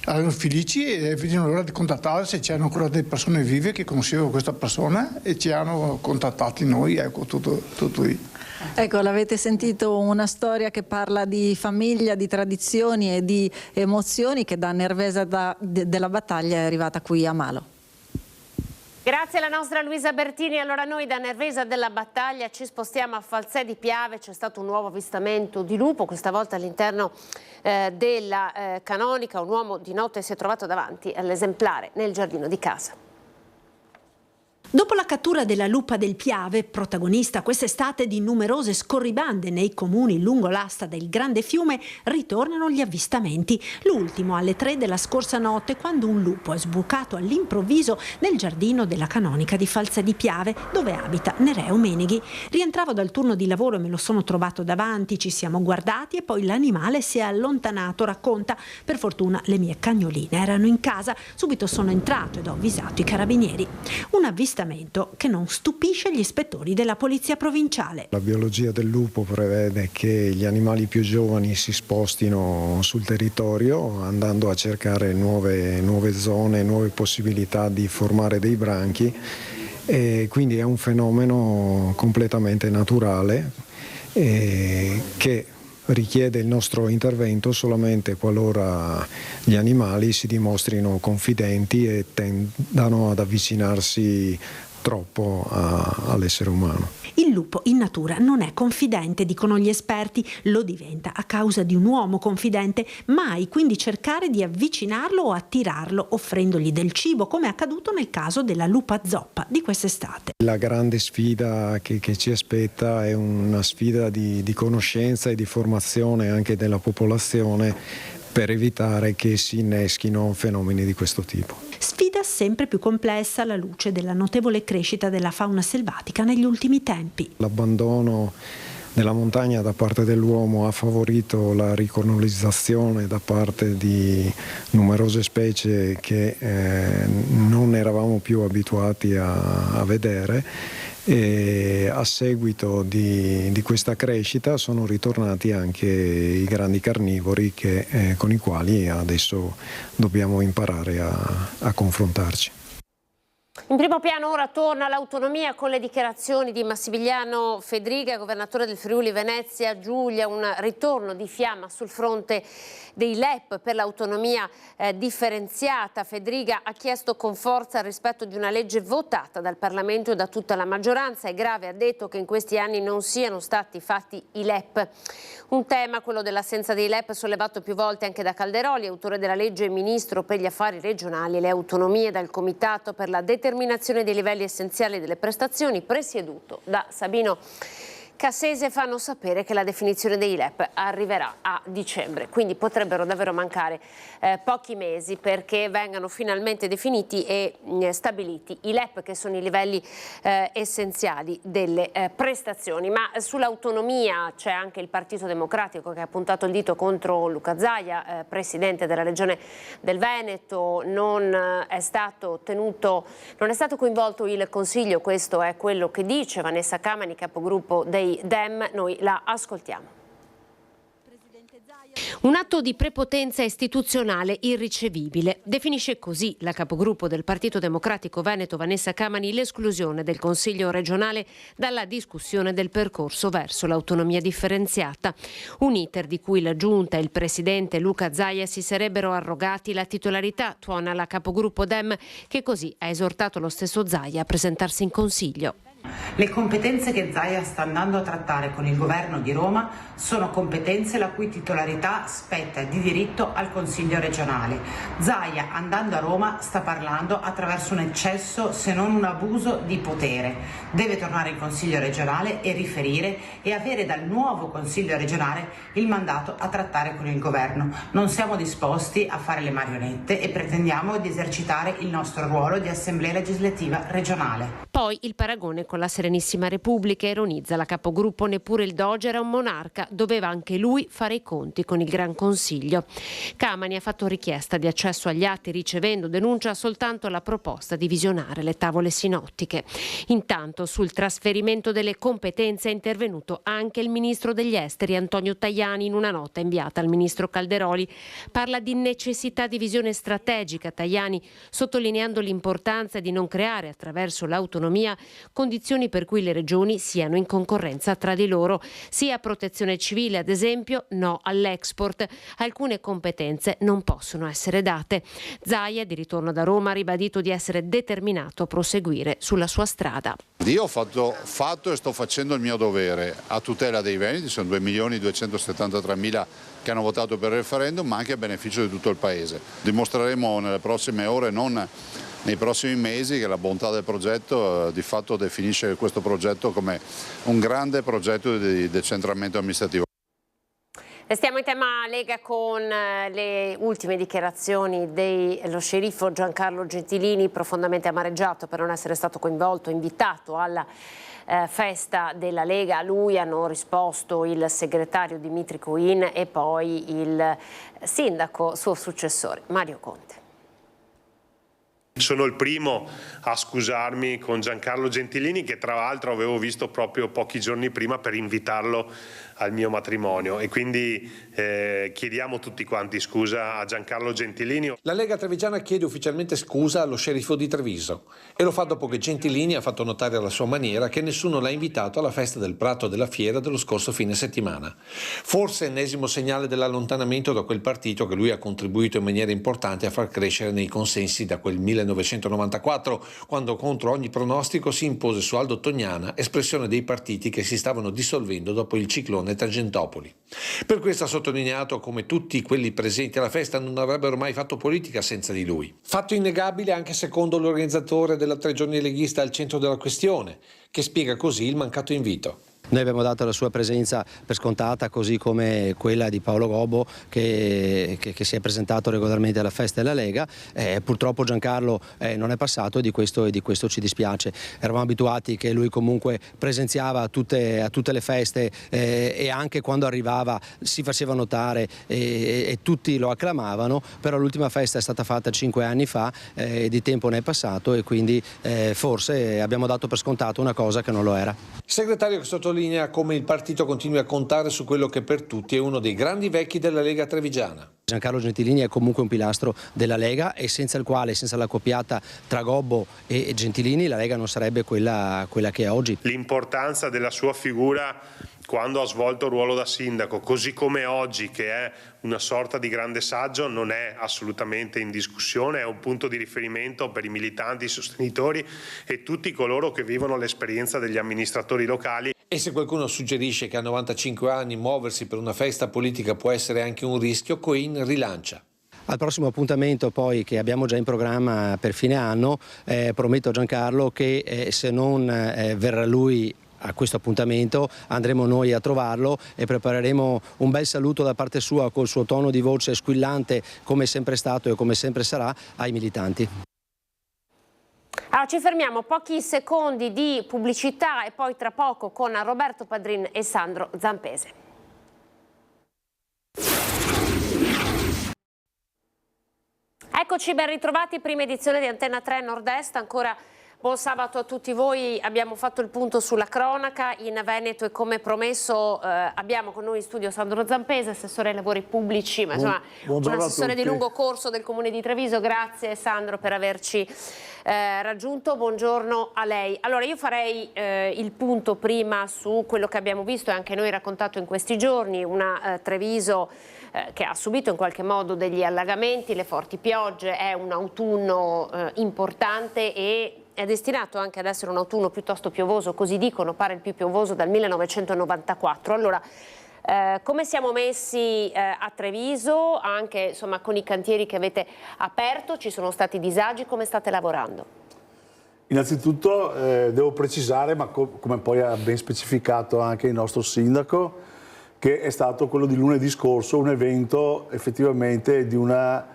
erano felici e vedono l'ora di contattare se c'erano ancora delle persone vive che conoscevano questa persona e ci hanno contattati noi, ecco, tutto lì. Ecco, l'avete sentito, una storia che parla di famiglia, di tradizioni e di emozioni che da Nervesa della Battaglia è arrivata qui a Malo. Grazie alla nostra Luisa Bertini. Allora noi da Nervesa della Battaglia ci spostiamo a Falzè di Piave. C'è stato un nuovo avvistamento di lupo, questa volta all'interno della canonica. Un uomo di notte si è trovato davanti all'esemplare nel giardino di casa. Dopo la cattura della lupa del Piave, protagonista quest'estate di numerose scorribande nei comuni lungo l'asta del Grande Fiume, ritornano gli avvistamenti. L'ultimo alle 3 della scorsa notte, quando un lupo è sbucato all'improvviso nel giardino della canonica di Falzè di Piave, dove abita Nereo Meneghi. Rientravo dal turno di lavoro e me lo sono trovato davanti, ci siamo guardati e poi l'animale si è allontanato, racconta. Per fortuna le mie cagnoline erano in casa, subito sono entrato ed ho avvisato i carabinieri. Un avvistamento che non stupisce gli ispettori della Polizia Provinciale. La biologia del lupo prevede che gli animali più giovani si spostino sul territorio andando a cercare nuove zone, nuove possibilità di formare dei branchi, e quindi è un fenomeno completamente naturale che richiede il nostro intervento solamente qualora gli animali si dimostrino confidenti e tendano ad avvicinarsi troppo all'essere umano. Il lupo in natura non è confidente, dicono gli esperti, lo diventa a causa di un uomo confidente. Mai quindi cercare di avvicinarlo o attirarlo offrendogli del cibo, come è accaduto nel caso della lupa zoppa di quest'estate. La grande sfida che ci aspetta è una sfida di conoscenza e di formazione anche della popolazione per evitare che si inneschino fenomeni di questo tipo. Sfida sempre più complessa alla luce della notevole crescita della fauna selvatica negli ultimi tempi. L'abbandono della montagna da parte dell'uomo ha favorito la ricolonizzazione da parte di numerose specie che non eravamo più abituati a vedere, e a seguito di questa crescita sono ritornati anche i grandi carnivori con i quali adesso dobbiamo imparare a confrontarci. In primo piano ora torna l'autonomia con le dichiarazioni di Massimiliano Fedriga, governatore del Friuli Venezia Giulia, un ritorno di fiamma sul fronte dei LEP per l'autonomia differenziata. Fedriga ha chiesto con forza il rispetto di una legge votata dal Parlamento e da tutta la maggioranza. È grave, ha detto, che in questi anni non siano stati fatti i LEP. Un tema, quello dell'assenza dei LEP, sollevato più volte anche da Calderoli, autore della legge e ministro per gli affari regionali e le autonomie, dal Comitato per la determinazione dei livelli essenziali delle prestazioni, presieduto da Sabino Cassese. Fanno sapere che la definizione dei LEP arriverà a dicembre, quindi potrebbero davvero mancare pochi mesi perché vengano finalmente definiti e stabiliti i LEP, che sono i livelli essenziali delle prestazioni. Ma sull'autonomia c'è anche il Partito Democratico che ha puntato il dito contro Luca Zaia, presidente della Regione del Veneto. Non è stato coinvolto il Consiglio, questo è quello che dice Vanessa Camani, capogruppo dei Dem. Noi la ascoltiamo. Un atto di prepotenza istituzionale irricevibile. Definisce così la capogruppo del Partito Democratico Veneto Vanessa Camani l'esclusione del Consiglio regionale dalla discussione del percorso verso l'autonomia differenziata. Un iter di cui la Giunta e il presidente Luca Zaia si sarebbero arrogati la titolarità, tuona la capogruppo Dem, che così ha esortato lo stesso Zaia a presentarsi in Consiglio. Le competenze che Zaia sta andando a trattare con il governo di Roma sono competenze la cui titolarità spetta di diritto al Consiglio regionale. Zaia, andando a Roma, sta parlando attraverso un eccesso, se non un abuso di potere. Deve tornare in Consiglio regionale e riferire e avere dal nuovo Consiglio regionale il mandato a trattare con il governo. Non siamo disposti a fare le marionette e pretendiamo di esercitare il nostro ruolo di Assemblea legislativa regionale. Poi il paragone con la Serenissima Repubblica, ironizza la capogruppo, neppure il Doge era un monarca, doveva anche lui fare i conti con il Gran Consiglio. Camani ha fatto richiesta di accesso agli atti ricevendo, denuncia soltanto la proposta di visionare le tavole sinottiche. Intanto sul trasferimento delle competenze è intervenuto anche il ministro degli esteri Antonio Tajani in una nota inviata al ministro Calderoli. Parla di necessità di visione strategica, Tajani sottolineando l'importanza di non creare attraverso l'autonomia condizioni per cui le regioni siano in concorrenza tra di loro. Sia protezione civile, ad esempio, no all'export. Alcune competenze non possono essere date. Zaia, di ritorno da Roma, ha ribadito di essere determinato a proseguire sulla sua strada. Io ho fatto e sto facendo il mio dovere a tutela dei veneti, sono 2.273.000 che hanno votato per il referendum, ma anche a beneficio di tutto il Paese. Dimostreremo nelle prossime ore, non nei prossimi mesi, che la bontà del progetto di fatto definisce questo progetto come un grande progetto di decentramento amministrativo. Restiamo in tema Lega con le ultime dichiarazioni dello sceriffo Giancarlo Gentilini, profondamente amareggiato per non essere stato coinvolto, invitato alla festa della Lega. A lui hanno risposto il segretario Dimitri Coin e poi il sindaco, suo successore, Mario Conte. Sono il primo a scusarmi con Giancarlo Gentilini, che tra l'altro avevo visto proprio pochi giorni prima per invitarlo al mio matrimonio, e quindi chiediamo tutti quanti scusa a Giancarlo Gentilini. La Lega Trevigiana chiede ufficialmente scusa allo sceriffo di Treviso e lo fa dopo che Gentilini ha fatto notare alla sua maniera che nessuno l'ha invitato alla festa del Prato della Fiera dello scorso fine settimana. Forse ennesimo segnale dell'allontanamento da quel partito che lui ha contribuito in maniera importante a far crescere nei consensi da quel 1994, quando contro ogni pronostico si impose su Aldo Tognana, espressione dei partiti che si stavano dissolvendo dopo il ciclone Tangentopoli. Per questo ha sottolineato come tutti quelli presenti alla festa non avrebbero mai fatto politica senza di lui. Fatto innegabile anche secondo l'organizzatore della 3 giorni leghista al centro della questione, che spiega così il mancato invito. Noi abbiamo dato la sua presenza per scontata, così come quella di Paolo Gobbo che si è presentato regolarmente alla festa della Lega. Purtroppo Giancarlo non è passato e di questo ci dispiace. Eravamo abituati che lui comunque presenziava a tutte le feste e anche quando arrivava si faceva notare e tutti lo acclamavano, però l'ultima festa è stata fatta 5 anni fa, di tempo ne è passato e quindi forse abbiamo dato per scontato una cosa che non lo era. Segretario che sottolinea come il partito continui a contare su quello che per tutti è uno dei grandi vecchi della Lega trevigiana. Giancarlo Gentilini è comunque un pilastro della Lega e senza il quale, senza la coppiata tra Gobbo e Gentilini, la Lega non sarebbe quella che è oggi. L'importanza della sua figura quando ha svolto il ruolo da sindaco, così come oggi, che è una sorta di grande saggio, non è assolutamente in discussione, è un punto di riferimento per i militanti, i sostenitori e tutti coloro che vivono l'esperienza degli amministratori locali. E se qualcuno suggerisce che a 95 anni muoversi per una festa politica può essere anche un rischio, Coin rilancia. Al prossimo appuntamento poi che abbiamo già in programma per fine anno, prometto a Giancarlo che se non verrà lui a questo appuntamento andremo noi a trovarlo e prepareremo un bel saluto da parte sua col suo tono di voce squillante, come è sempre stato e come sempre sarà, ai militanti. Allora, ci fermiamo, pochi secondi di pubblicità e poi tra poco con Roberto Padrin e Sandro Zampese. Eccoci, ben ritrovati, prima edizione di Antenna 3 Nord-Est, ancora Buon sabato a tutti voi, abbiamo fatto il punto sulla cronaca in Veneto e come promesso abbiamo con noi in studio Sandro Zampese, assessore ai lavori pubblici, ma insomma un assessore di lungo corso del Comune di Treviso. Grazie Sandro per averci raggiunto, buongiorno a lei. Allora io farei il punto prima su quello che abbiamo visto e anche noi raccontato in questi giorni, una Treviso che ha subito in qualche modo degli allagamenti, le forti piogge, è un autunno importante e è destinato anche ad essere un autunno piuttosto piovoso, così dicono, pare il più piovoso dal 1994. Allora, come siamo messi a Treviso, anche insomma, con i cantieri che avete aperto? Ci sono stati disagi, come state lavorando? Innanzitutto devo precisare, ma come poi ha ben specificato anche il nostro sindaco, che è stato quello di lunedì scorso un evento effettivamente di una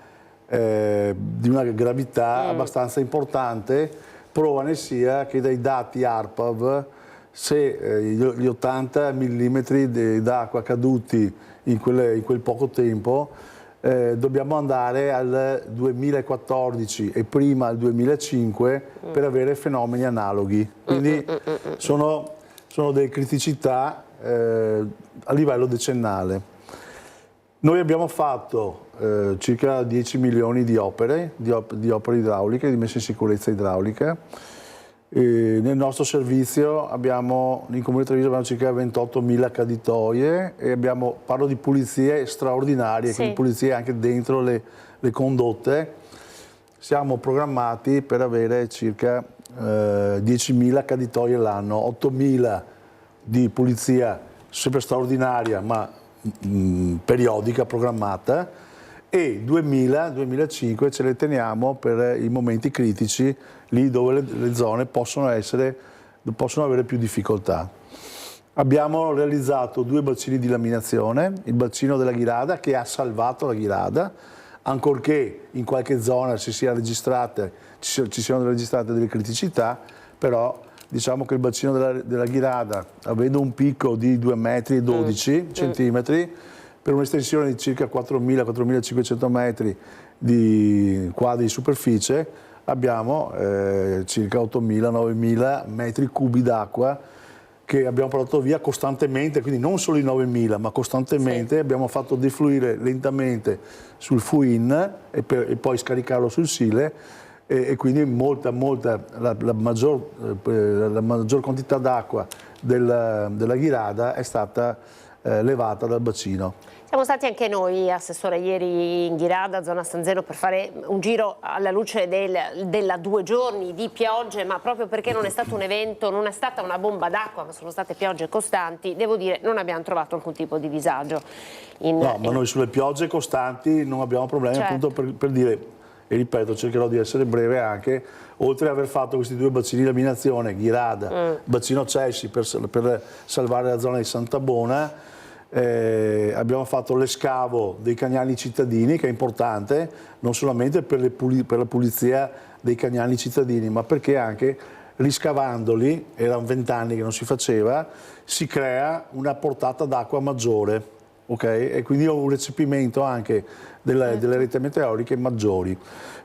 gravità abbastanza importante. Prova ne sia che dai dati ARPAV, se gli 80 mm d'acqua caduti in quel poco tempo, dobbiamo andare al 2014 e prima al 2005 per avere fenomeni analoghi. Quindi sono delle criticità a livello decennale. Noi abbiamo fatto circa 10 milioni di opere idrauliche, di messa in sicurezza idraulica. Nel nostro servizio in Comune di Treviso abbiamo circa 28.000 caditoie e parlo di pulizie straordinarie, quindi pulizie anche dentro le condotte. Siamo programmati per avere circa 10.000 caditoie l'anno, 8.000 di pulizia sempre straordinaria ma periodica, programmata, e 2000-2005 ce le teniamo per i momenti critici, lì dove le zone possono avere più difficoltà. Abbiamo realizzato 2 bacini di laminazione, il bacino della Ghirada che ha salvato la Ghirada, ancorché in qualche zona ci siano registrate delle criticità, però diciamo che il bacino della Ghirada, avendo un picco di 2,12 m, per un'estensione di circa 4.000-4.500 metri di quadri di superficie, abbiamo circa 8.000-9.000 metri cubi d'acqua che abbiamo portato via costantemente, quindi non solo i 9.000, ma costantemente. Abbiamo fatto defluire lentamente sul FUIN e poi scaricarlo sul Sile, e quindi la maggior quantità d'acqua della Ghirada è stata levata dal bacino. Siamo stati anche noi, Assessore, ieri in Ghirada, zona San Zeno, per fare un giro alla luce della 2 giorni di piogge, ma proprio perché non è stato un evento, non è stata una bomba d'acqua, ma sono state piogge costanti, devo dire non abbiamo trovato alcun tipo di disagio. Ma noi sulle piogge costanti non abbiamo problemi, appunto per dire, e ripeto, cercherò di essere breve anche, oltre ad aver fatto questi 2 bacini di laminazione, Ghirada, bacino Cessi per salvare la zona di Santa Bona, abbiamo fatto l'escavo dei cagnali cittadini, che è importante, non solamente per la pulizia dei cagnali cittadini, ma perché anche riscavandoli, erano 20 anni che non si faceva, si crea una portata d'acqua maggiore, e quindi un recepimento anche delle reti meteoriche maggiori.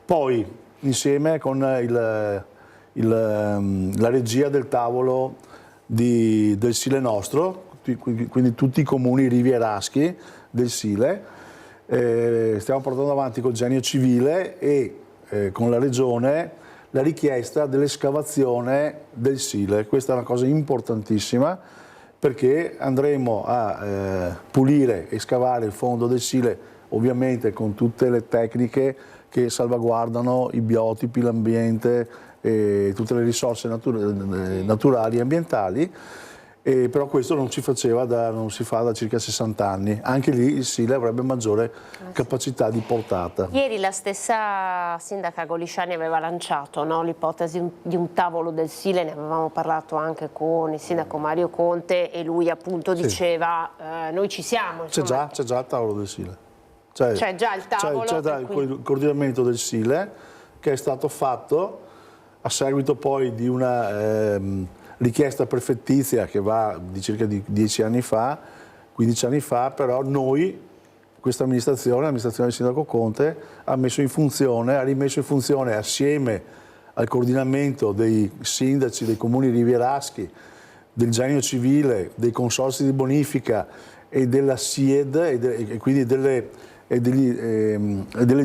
Poi, insieme con la regia del tavolo del Sile nostro, quindi tutti i comuni rivieraschi del Sile, stiamo portando avanti col Genio Civile e con la Regione la richiesta dell'escavazione del Sile. Questa è una cosa importantissima, perché andremo a pulire e scavare il fondo del Sile, ovviamente con tutte le tecniche che salvaguardano i biotipi, l'ambiente e tutte le risorse naturali e ambientali. Però questo non si fa da circa 60 anni. Anche lì il Sile avrebbe maggiore capacità di portata. Ieri la stessa sindaca Golisciani aveva lanciato l'ipotesi di un tavolo del Sile, ne avevamo parlato anche con il sindaco Mario Conte e lui appunto diceva noi ci siamo. C'è già il tavolo del Sile. C'è già il tavolo. C'è già il coordinamento del Sile che è stato fatto a seguito poi di una richiesta prefettizia che va di circa 10 anni fa, 15 anni fa, però noi, questa amministrazione, l'amministrazione del sindaco Conte, ha rimesso in funzione assieme al coordinamento dei sindaci dei comuni rivieraschi, del genio civile, dei consorzi di bonifica e della SIED e quindi delle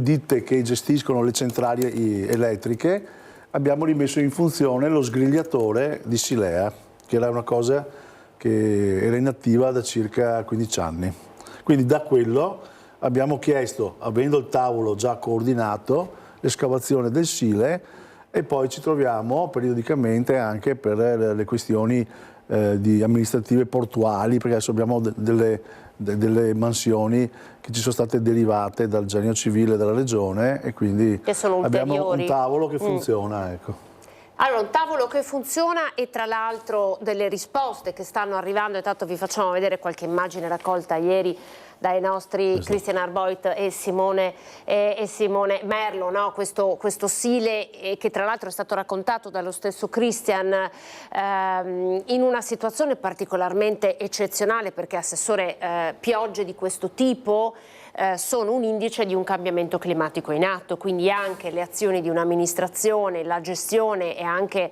ditte che gestiscono le centrali elettriche, abbiamo rimesso in funzione lo sgrigliatore di Silea, che era una cosa che era inattiva da circa 15 anni. Quindi da quello abbiamo chiesto, avendo il tavolo già coordinato, l'escavazione del Sile, e poi ci troviamo periodicamente anche per le questioni amministrative portuali, perché adesso abbiamo delle mansioni che ci sono state derivate dal genio civile della regione e quindi abbiamo un tavolo che funziona. Ecco. Allora, un tavolo che funziona e tra l'altro delle risposte che stanno arrivando, intanto vi facciamo vedere qualche immagine raccolta ieri dai nostri Christian Arboit e Simone Merlo, no? questo Sile che tra l'altro è stato raccontato dallo stesso Christian in una situazione particolarmente eccezionale, perché assessore, piogge di questo tipo sono un indice di un cambiamento climatico in atto, quindi anche le azioni di un'amministrazione, la gestione e anche,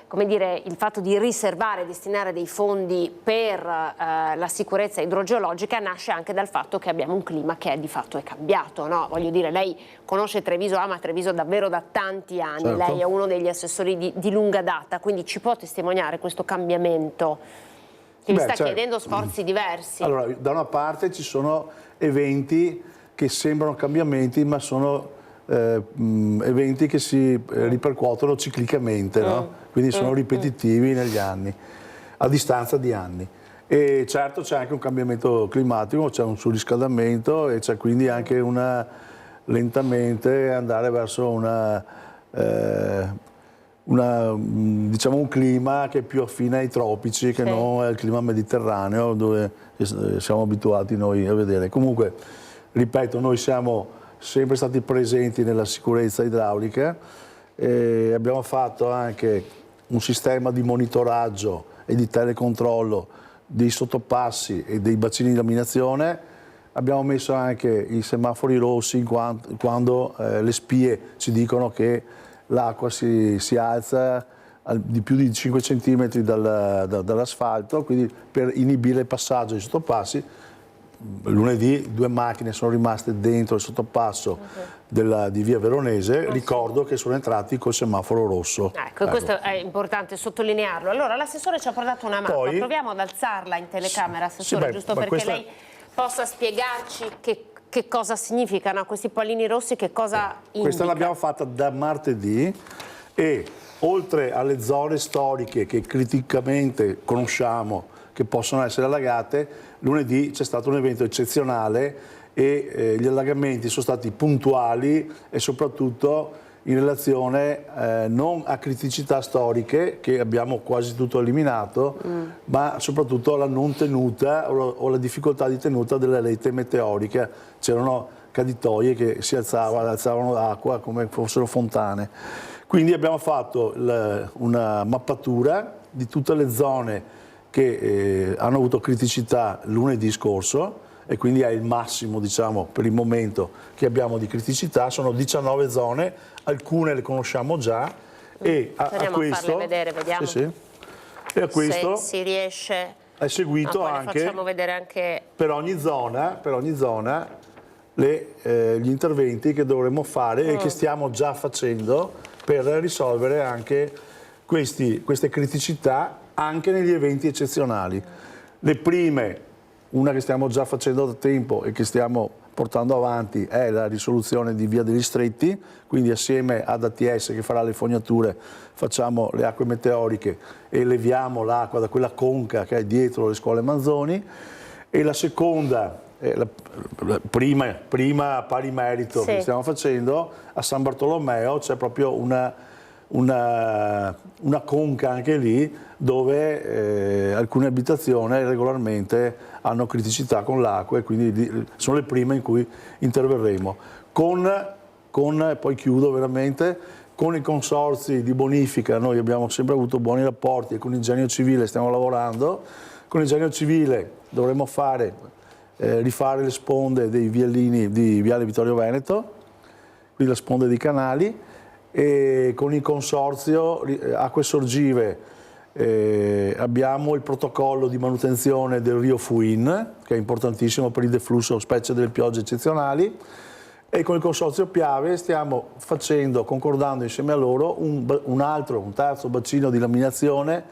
come dire, il fatto di riservare, destinare dei fondi per la sicurezza idrogeologica nasce anche dal fatto che abbiamo un clima che di fatto è cambiato, no? Voglio dire, lei conosce Treviso, ama Treviso davvero da tanti anni, certo. Lei è uno degli assessori di lunga data, quindi ci può testimoniare questo cambiamento che vi sta chiedendo sforzi diversi? Allora, da una parte ci sono eventi che sembrano cambiamenti, ma sono eventi che si ripercuotono ciclicamente, no? Quindi sono ripetitivi negli anni, a distanza di anni. E certo c'è anche un cambiamento climatico, c'è un surriscaldamento e c'è quindi anche lentamente andare verso diciamo un clima che è più affine ai tropici che non al clima mediterraneo dove siamo abituati noi a vedere. Comunque, ripeto, noi siamo sempre stati presenti nella sicurezza idraulica e abbiamo fatto anche un sistema di monitoraggio e di telecontrollo dei sottopassi e dei bacini di laminazione. Abbiamo messo anche i semafori rossi quando le spie ci dicono che l'acqua si alza di più di 5 cm dall'asfalto, quindi per inibire il passaggio dei sottopassi. Lunedì 2 macchine sono rimaste dentro il sottopasso di via Veronese, ricordo che sono entrati col semaforo rosso. Ecco, questo è importante sottolinearlo. Allora, l'assessore ci ha portato una mappa, proviamo ad alzarla in telecamera, assessore, giusto perché lei possa spiegarci che cosa significano questi pallini rossi, che cosa indica. Questa l'abbiamo fatta da martedì e oltre alle zone storiche che criticamente conosciamo che possono essere allagate, lunedì c'è stato un evento eccezionale e gli allagamenti sono stati puntuali e soprattutto in relazione non a criticità storiche che abbiamo quasi tutto eliminato, ma soprattutto alla non tenuta o alla difficoltà di tenuta della rete meteorica. C'erano caditoie che si alzavano d'acqua come fossero fontane. Quindi abbiamo fatto una mappatura di tutte le zone che hanno avuto criticità lunedì scorso e quindi è il massimo, diciamo, per il momento che abbiamo di criticità. Sono 19 zone, alcune le conosciamo già e a questo, farle vedere, vediamo e a questo se si riesce. È seguito anche, facciamo vedere anche per ogni zona gli interventi che dovremo fare e che stiamo già facendo per risolvere anche queste criticità anche negli eventi eccezionali. Le prime, una che stiamo già facendo da tempo e che stiamo portando avanti, è la risoluzione di Via degli Stretti, quindi assieme ad ATS che farà le fognature facciamo le acque meteoriche e leviamo l'acqua da quella conca che è dietro le scuole Manzoni. E la seconda, la prima pari merito che stiamo facendo, a San Bartolomeo c'è proprio una conca anche lì dove alcune abitazioni regolarmente hanno criticità con l'acqua e quindi sono le prime in cui interverremo. Poi chiudo veramente, con i consorzi di bonifica noi abbiamo sempre avuto buoni rapporti e con il Genio Civile stiamo lavorando. Con il Genio Civile dovremo rifare le sponde dei vialini di Viale Vittorio Veneto, quindi la sponda dei canali, e con il consorzio Acque Sorgive abbiamo il protocollo di manutenzione del Rio Fuin, che è importantissimo per il deflusso, specie delle piogge eccezionali, e con il consorzio Piave stiamo concordando insieme a loro un terzo bacino di laminazione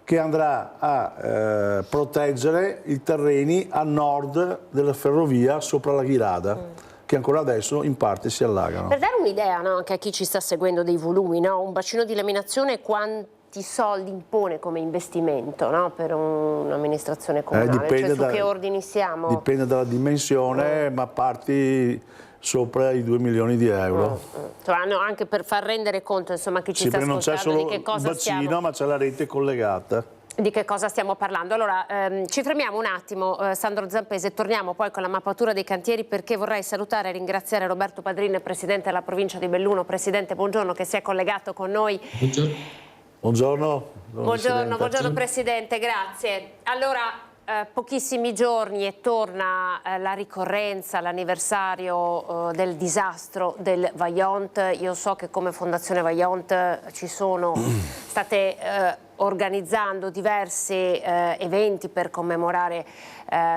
che andrà a proteggere i terreni a nord della ferrovia sopra la Ghirada, che ancora adesso in parte si allagano. Per dare un'idea, no, anche a chi ci sta seguendo dei volumi, no? Un bacino di laminazione quanti soldi impone come investimento, no? Per un'amministrazione comunale? Cioè, su che ordini siamo? Dipende dalla dimensione, ma parti sopra i 2 milioni di euro. No, anche per far rendere conto, insomma, chi ci sta ascoltando, non c'è solo di che cosa il bacino, ma c'è la rete collegata. Di che cosa stiamo parlando? Allora, ci fermiamo un attimo, Sandro Zampese, torniamo poi con la mappatura dei cantieri, perché vorrei salutare e ringraziare Roberto Padrin, Presidente della Provincia di Belluno. Presidente, buongiorno, che si è collegato con noi. Buongiorno. Buongiorno Presidente, grazie. Allora, pochissimi giorni e torna la ricorrenza, l'anniversario del disastro del Vajont. Io so che come Fondazione Vajont state organizzando diversi eventi per commemorare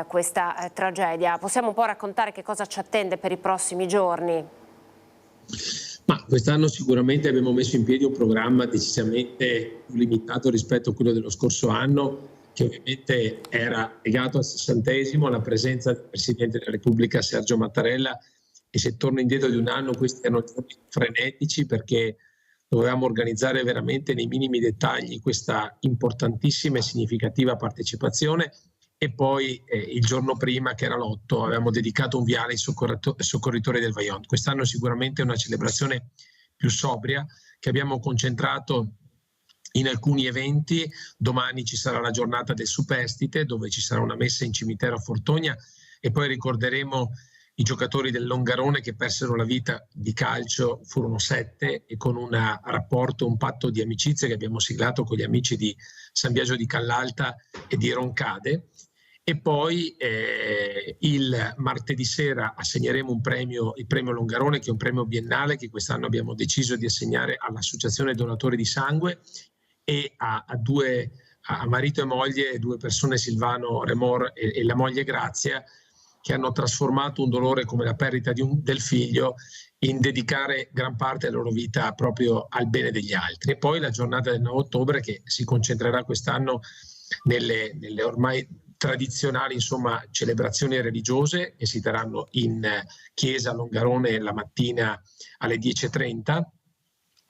questa tragedia. Possiamo un po' raccontare che cosa ci attende per i prossimi giorni? Ma quest'anno sicuramente abbiamo messo in piedi un programma decisamente più limitato rispetto a quello dello scorso anno, che ovviamente era legato al 60esimo, alla presenza del Presidente della Repubblica Sergio Mattarella, e se torno indietro di un anno questi erano giorni frenetici, perché dovevamo organizzare veramente nei minimi dettagli questa importantissima e significativa partecipazione, e poi il giorno prima, che era l'8, avevamo dedicato un viale ai soccorritori del Vajont. Quest'anno sicuramente è una celebrazione più sobria, che abbiamo concentrato in alcuni eventi. Domani ci sarà la giornata del superstite, dove ci sarà una messa in cimitero a Fortogna, e poi ricorderemo i giocatori del Longarone che persero la vita di calcio, furono 7, e con un rapporto, un patto di amicizia che abbiamo siglato con gli amici di San Biagio di Callalta e di Roncade. E poi il martedì sera assegneremo un premio, il premio Longarone, che è un premio biennale che quest'anno abbiamo deciso di assegnare all'Associazione Donatori di Sangue e a marito e moglie, 2 persone, Silvano Remor e la moglie Grazia, che hanno trasformato un dolore come la perdita del figlio in dedicare gran parte della loro vita proprio al bene degli altri. E poi la giornata del 9 ottobre, che si concentrerà quest'anno nelle ormai tradizionali, insomma, celebrazioni religiose, che si terranno in chiesa a Longarone la mattina alle 10:30,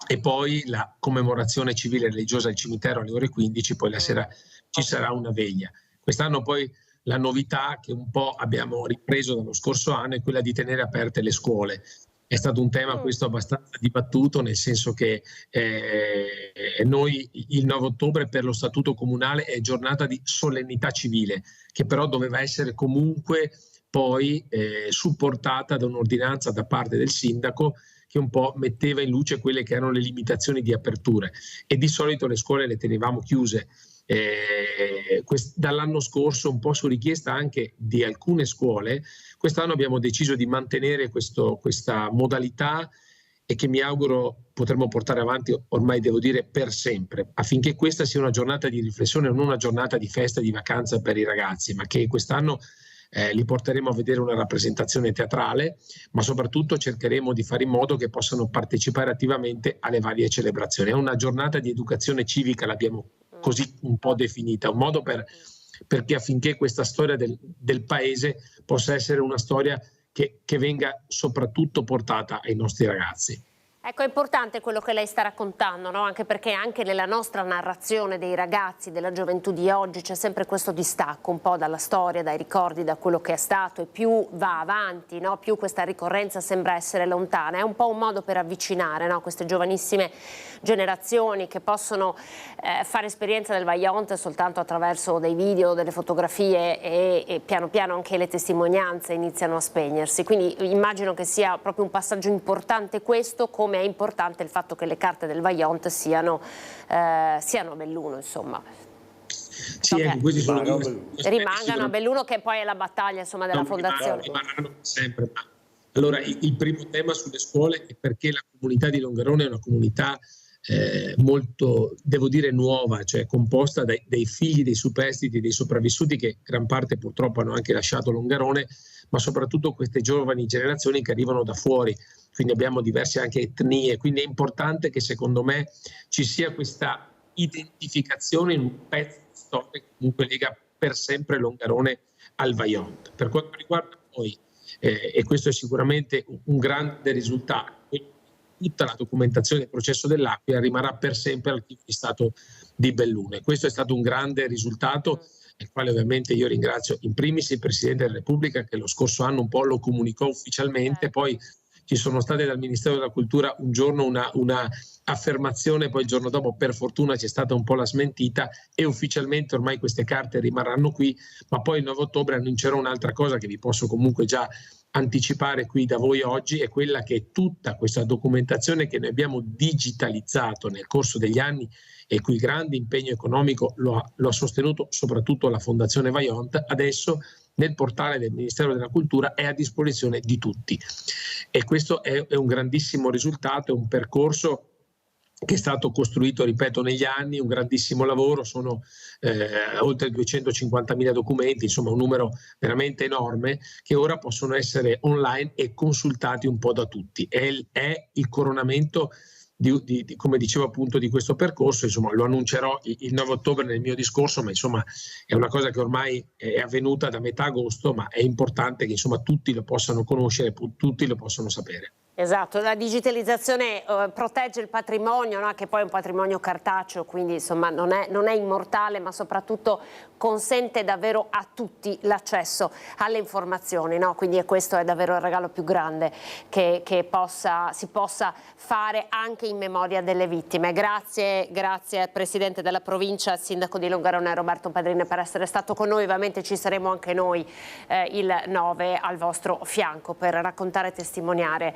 e poi la commemorazione civile religiosa al cimitero alle ore 15, poi la sera ci sarà una veglia. Quest'anno poi la novità che un po' abbiamo ripreso dallo scorso anno è quella di tenere aperte le scuole. È stato un tema questo abbastanza dibattuto, nel senso che noi il 9 ottobre per lo statuto comunale è giornata di solennità civile, che però doveva essere comunque poi supportata da un'ordinanza da parte del sindaco, che un po' metteva in luce quelle che erano le limitazioni di aperture, e di solito le scuole le tenevamo chiuse. Dall'anno scorso, un po' su richiesta anche di alcune scuole, quest'anno abbiamo deciso di mantenere questa modalità, e che mi auguro potremo portare avanti, ormai devo dire per sempre, affinché questa sia una giornata di riflessione, non una giornata di festa e di vacanza per i ragazzi, ma che quest'anno li porteremo a vedere una rappresentazione teatrale, ma soprattutto cercheremo di fare in modo che possano partecipare attivamente alle varie celebrazioni. È una giornata di educazione civica, l'abbiamo così un po' definita, un modo perché affinché questa storia del paese possa essere una storia che venga soprattutto portata ai nostri ragazzi. Ecco, è importante quello che lei sta raccontando, no? Anche perché anche nella nostra narrazione dei ragazzi, della gioventù di oggi, c'è sempre questo distacco un po' dalla storia, dai ricordi, da quello che è stato, e più va avanti, no? Più questa ricorrenza sembra essere lontana. È un po' un modo per avvicinare, no? Queste giovanissime generazioni che possono fare esperienza del Vajont soltanto attraverso dei video, delle fotografie, e piano piano anche le testimonianze iniziano a spegnersi. Quindi immagino che sia proprio un passaggio importante questo, come è importante il fatto che le carte del Vajont siano a Belluno, insomma. Sì, ecco, questi sono rimangano a Belluno, che poi è la battaglia, insomma, della fondazione. Rimarranno sempre, Allora, il primo tema sulle scuole è perché la comunità di Longarone è una comunità molto, devo dire, nuova, cioè composta dai figli dei superstiti, dei sopravvissuti, che gran parte purtroppo hanno anche lasciato Longarone, ma soprattutto queste giovani generazioni che arrivano da fuori, quindi abbiamo diverse anche etnie, quindi è importante che secondo me ci sia questa identificazione in un pezzo di storia che comunque lega per sempre Longarone al Vajont. Per quanto riguarda poi, e questo è sicuramente un grande risultato, tutta la documentazione del processo dell'Aquila rimarrà per sempre all'archivio di Stato di Belluno. Questo è stato un grande risultato, nel quale ovviamente io ringrazio in primis il Presidente della Repubblica, che lo scorso anno un po' lo comunicò ufficialmente, poi ci sono state dal Ministero della Cultura un giorno una affermazione, poi il giorno dopo per fortuna c'è stata un po' la smentita e ufficialmente ormai queste carte rimarranno qui, ma poi il 9 ottobre annuncerò un'altra cosa che vi posso comunque già anticipare qui da voi oggi, è quella che tutta questa documentazione che noi abbiamo digitalizzato nel corso degli anni e cui grande impegno economico lo ha sostenuto soprattutto la Fondazione Vajont, adesso nel portale del Ministero della Cultura è a disposizione di tutti. E questo è un grandissimo risultato, è un percorso che è stato costruito, ripeto, negli anni, un grandissimo lavoro, sono oltre 250.000 documenti, insomma un numero veramente enorme, che ora possono essere online e consultati un po' da tutti. È il coronamento come dicevo appunto di questo percorso, insomma lo annuncerò il 9 ottobre nel mio discorso, ma insomma è una cosa che ormai è avvenuta da metà agosto, ma è importante che insomma tutti lo possano conoscere, tutti lo possano sapere. Esatto, la digitalizzazione protegge il patrimonio, no? Che poi è un patrimonio cartaceo, quindi insomma non è immortale, ma soprattutto consente davvero a tutti l'accesso alle informazioni, no? Quindi questo è davvero il regalo più grande che si possa fare anche in memoria delle vittime. Grazie al Presidente della Provincia, Sindaco di Longarone Roberto Padrin, per essere stato con noi. Ovviamente ci saremo anche noi il 9 al vostro fianco per raccontare e testimoniare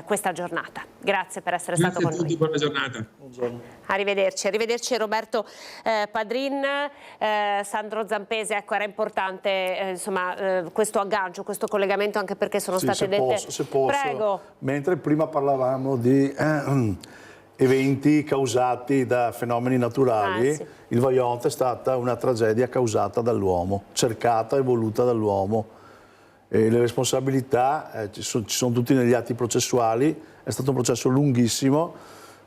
questa giornata. Grazie per essere stato con noi. Buona giornata. Arrivederci Roberto Padrin. Sandro Zampese, ecco, era importante insomma questo aggancio, questo collegamento, anche perché sono state dette... Se posso. Prego. Mentre prima parlavamo di eventi causati da fenomeni naturali, sì. Il Vajont è stata una tragedia causata dall'uomo, cercata e voluta dall'uomo. E le responsabilità ci sono tutti negli atti processuali, è stato un processo lunghissimo,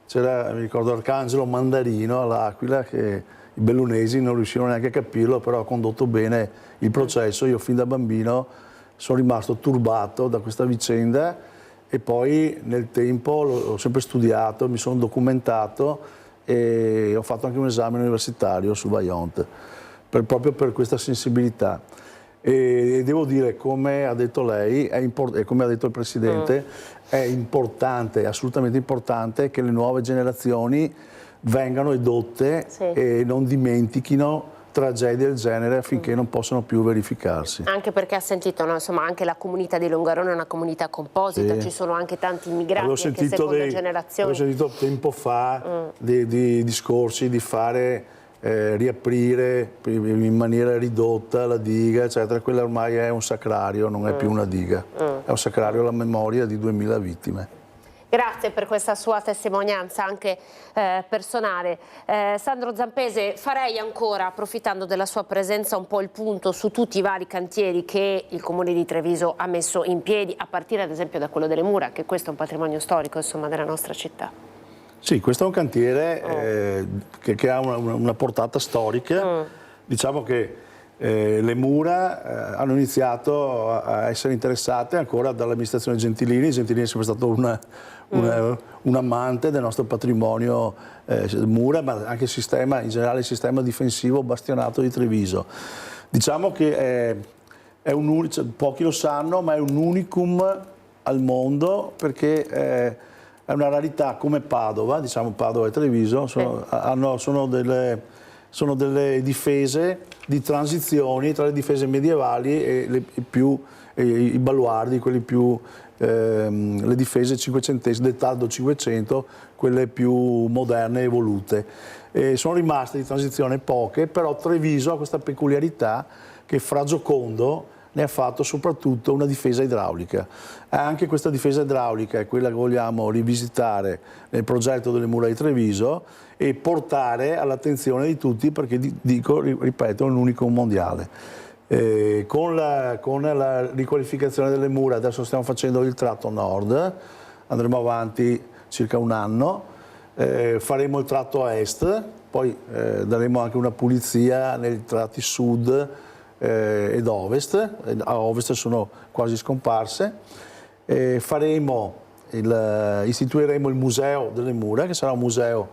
c'era, mi ricordo, Arcangelo Mandarino all'Aquila, che i bellunesi non riuscirono neanche a capirlo, però ha condotto bene il processo. Io fin da bambino sono rimasto turbato da questa vicenda e poi nel tempo l'ho sempre studiato, mi sono documentato e ho fatto anche un esame universitario su Vajont, proprio per questa sensibilità. E devo dire, come ha detto lei e come ha detto il Presidente, è importante, assolutamente importante, che le nuove generazioni vengano edotte e non dimentichino tragedie del genere affinché non possano più verificarsi. Anche perché ha sentito, no? Insomma, anche la comunità di Longarone è una comunità composita, ci sono anche tanti immigrati, anche seconda generazione. Avevo sentito tempo fa di discorsi di fare riaprire in maniera ridotta la diga, eccetera. Quella ormai è un sacrario, non è più una diga, è un sacrario alla memoria di 2000 vittime. Grazie per questa sua testimonianza anche personale. Sandro Zampese, farei ancora, approfittando della sua presenza, un po' il punto su tutti i vari cantieri che il Comune di Treviso ha messo in piedi, a partire ad esempio da quello delle mura, che questo è un patrimonio storico, insomma, della nostra città. Sì, questo è un cantiere che ha una portata storica. Diciamo che le mura hanno iniziato a essere interessate ancora dall'amministrazione Gentilini. Gentilini è sempre stato un amante del nostro patrimonio mura, ma anche il sistema, in generale il sistema difensivo bastionato di Treviso. Diciamo che pochi lo sanno, ma è un unicum al mondo, perché è una rarità come Padova, diciamo Padova e Treviso, sono delle difese di transizioni tra le difese medievali e i baluardi, le difese cinquecentesche, del tardo 500, quelle più moderne e evolute. Sono rimaste di transizione poche, però Treviso ha questa peculiarità che Fra Giocondo ne ha fatto soprattutto una difesa idraulica. Anche questa difesa idraulica è quella che vogliamo rivisitare nel progetto delle mura di Treviso e portare all'attenzione di tutti, perché dico, ripeto, è un unicum mondiale. Con la riqualificazione delle mura adesso stiamo facendo il tratto nord, andremo avanti circa un anno, faremo il tratto est, poi daremo anche una pulizia nei tratti sud ed ovest, a ovest sono quasi scomparse. Istituiremo il museo delle mura, che sarà un museo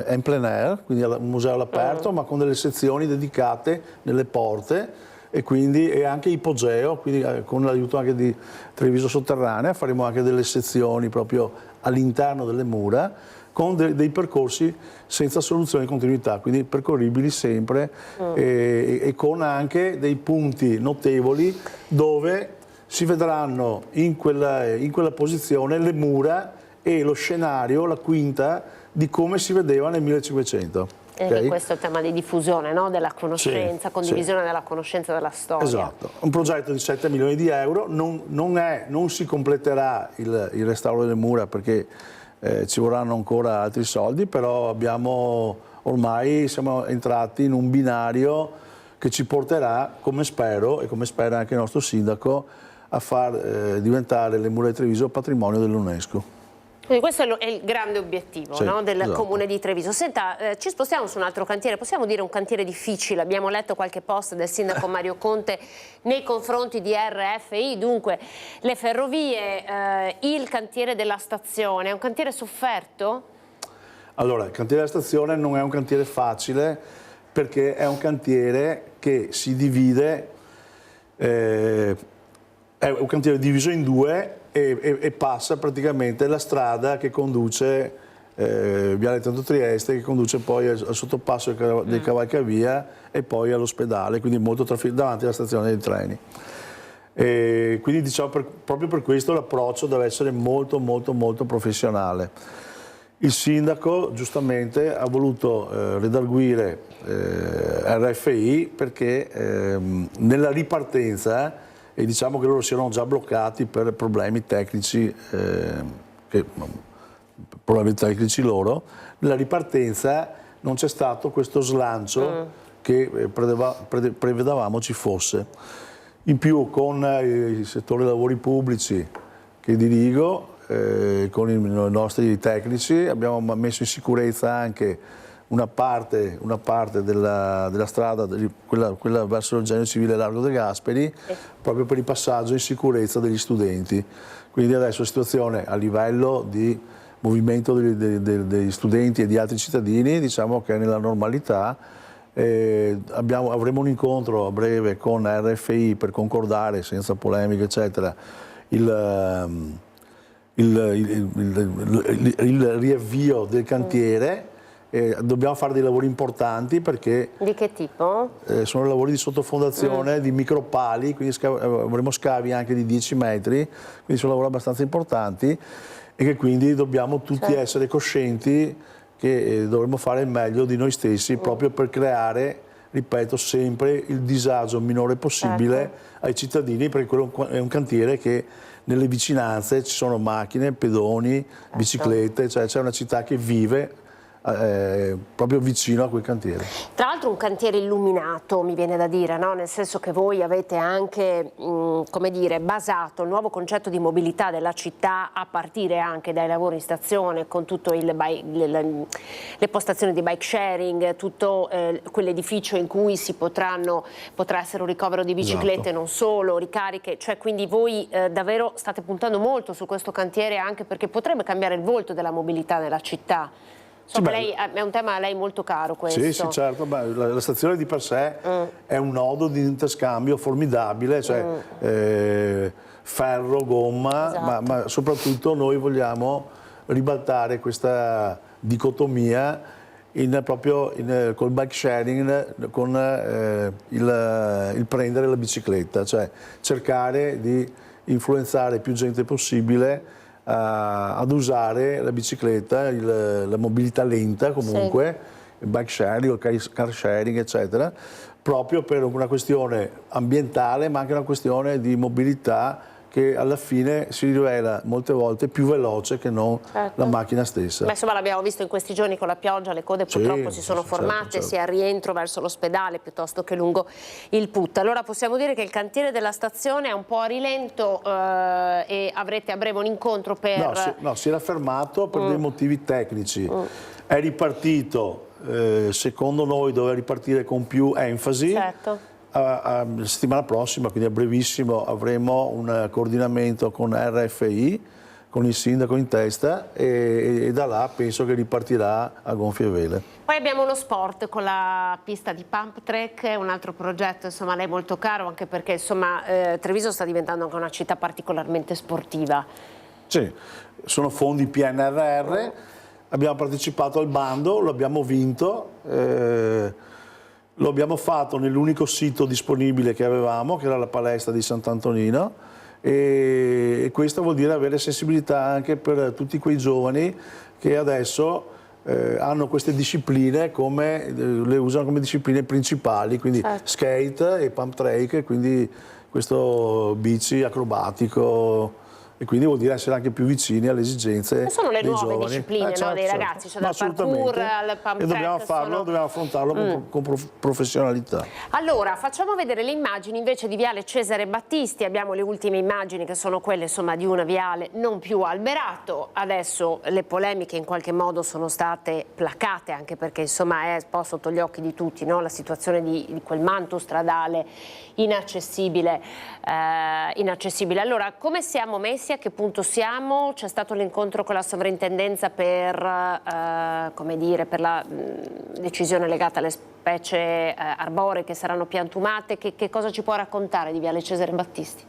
en plein air, quindi un museo all'aperto, ma con delle sezioni dedicate nelle porte e anche ipogeo, quindi con l'aiuto anche di Treviso Sotterranea faremo anche delle sezioni proprio all'interno delle mura con dei percorsi senza soluzione di continuità, quindi percorribili sempre e con anche dei punti notevoli dove si vedranno in quella posizione le mura e lo scenario, la quinta, di come si vedeva nel 1500. Okay. Questo è il tema di diffusione, no? Della conoscenza, sì, condivisione della conoscenza della storia. Esatto, un progetto di 7 milioni di euro, non si completerà il restauro delle mura perché ci vorranno ancora altri soldi, però ormai siamo entrati in un binario che ci porterà, come spero, e come spera anche il nostro sindaco, a far diventare le mura di Treviso patrimonio dell'UNESCO. Quindi questo è il grande obiettivo, sì, no? Del esatto. Comune di Treviso. Senta, ci spostiamo su un altro cantiere, possiamo dire un cantiere difficile, abbiamo letto qualche post del sindaco Mario Conte nei confronti di RFI, dunque le ferrovie, il cantiere della stazione, è un cantiere sofferto? Allora, il cantiere della stazione non è un cantiere facile perché è un cantiere che si divide, è un cantiere diviso in due e passa praticamente la strada che conduce Viale Trento Trieste, che conduce poi al sottopasso del Cavalcavia e poi all'ospedale, quindi molto traffico davanti alla stazione dei treni. Quindi diciamo proprio per questo l'approccio deve essere molto professionale. Il sindaco giustamente ha voluto redarguire RFI perché nella ripartenza, e diciamo che loro si erano già bloccati per problemi tecnici, loro, nella ripartenza non c'è stato questo slancio che prevedevamo ci fosse. In più con il settore dei lavori pubblici che dirigo, con i nostri tecnici abbiamo messo in sicurezza anche una parte della strada, quella verso il Genio Civile Largo De Gasperi, proprio per il passaggio in sicurezza degli studenti. Quindi adesso la situazione a livello di movimento degli studenti e di altri cittadini, diciamo che è nella normalità. Avremo un incontro a breve con RFI per concordare, senza polemiche eccetera, il riavvio del cantiere. Dobbiamo fare dei lavori importanti perché... Di che tipo? Sono lavori di sottofondazione, di micropali, quindi avremo scavi anche di 10 metri, quindi sono lavori abbastanza importanti e che quindi dobbiamo tutti essere coscienti che dovremmo fare il meglio di noi stessi proprio per creare, ripeto, sempre il disagio minore possibile ai cittadini, perché quello è un cantiere che nelle vicinanze ci sono macchine, pedoni, biciclette, cioè c'è una città che vive proprio vicino a quel cantiere. Tra l'altro un cantiere illuminato, mi viene da dire, no? Nel senso che voi avete anche come dire, basato il nuovo concetto di mobilità della città a partire anche dai lavori in stazione, con tutto le postazioni di bike sharing, tutto quell'edificio in cui potrà essere un ricovero di biciclette, non solo, ricariche, cioè quindi voi davvero state puntando molto su questo cantiere, anche perché potrebbe cambiare il volto della mobilità nella città. So che lei, è un tema a lei molto caro questo. Sì, certo. La stazione di per sé è un nodo di interscambio formidabile, cioè ferro, gomma, ma soprattutto noi vogliamo ribaltare questa dicotomia col bike sharing, con il prendere la bicicletta, cioè cercare di influenzare più gente possibile ad usare la bicicletta, la mobilità lenta comunque, il bike sharing, il car sharing eccetera, proprio per una questione ambientale ma anche una questione di mobilità che alla fine si rivela molte volte più veloce che non la macchina stessa. Beh, insomma, l'abbiamo visto in questi giorni con la pioggia, le code purtroppo si sono formate certo. sia al rientro verso l'ospedale piuttosto che lungo il PUT. Allora possiamo dire che il cantiere della stazione è un po' a rilento e avrete a breve un incontro per... No, si era fermato per dei motivi tecnici. È ripartito, secondo noi doveva ripartire con più enfasi. Certo. La settimana prossima, quindi a brevissimo, avremo un coordinamento con RFI, con il sindaco in testa e da là penso che ripartirà a gonfie vele. Poi abbiamo lo sport con la pista di pump track, un altro progetto insomma a lei molto caro, anche perché insomma Treviso sta diventando anche una città particolarmente sportiva. Sì, sono fondi PNRR, abbiamo partecipato al bando, lo abbiamo vinto. Lo abbiamo fatto nell'unico sito disponibile che avevamo, che era la palestra di Sant'Antonino, e questo vuol dire avere sensibilità anche per tutti quei giovani che adesso hanno queste discipline le usano come discipline principali, quindi skate e pump track, quindi questo bici acrobatico. E quindi vuol dire essere anche più vicini alle esigenze dei giovani. Sono le nuove discipline certo, dei ragazzi, cioè dal parkour al pump track. E dobbiamo affrontarlo con professionalità. Allora, facciamo vedere le immagini invece di Viale Cesare Battisti. Abbiamo le ultime immagini che sono quelle insomma di una viale non più alberato. Adesso le polemiche in qualche modo sono state placate, anche perché insomma è un po' sotto gli occhi di tutti, no? La situazione di quel manto stradale inaccessibile. Allora, come siamo messi? A che punto siamo? C'è stato l'incontro con la sovrintendenza per la decisione legata alle specie arboree che saranno piantumate. Che cosa ci può raccontare di Viale Cesare Battisti?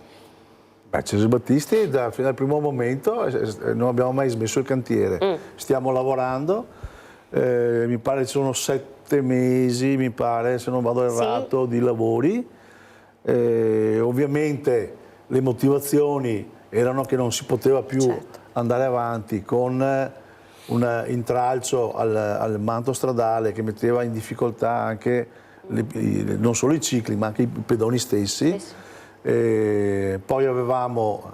Cesare Battisti fino dal primo momento non abbiamo mai smesso il cantiere, stiamo lavorando, mi pare ci sono 7 mesi, mi pare, se non vado errato, di lavori. Ovviamente le motivazioni erano che non si poteva più andare avanti con un intralcio al manto stradale che metteva in difficoltà anche non solo i cicli ma anche i pedoni stessi. Poi abbiamo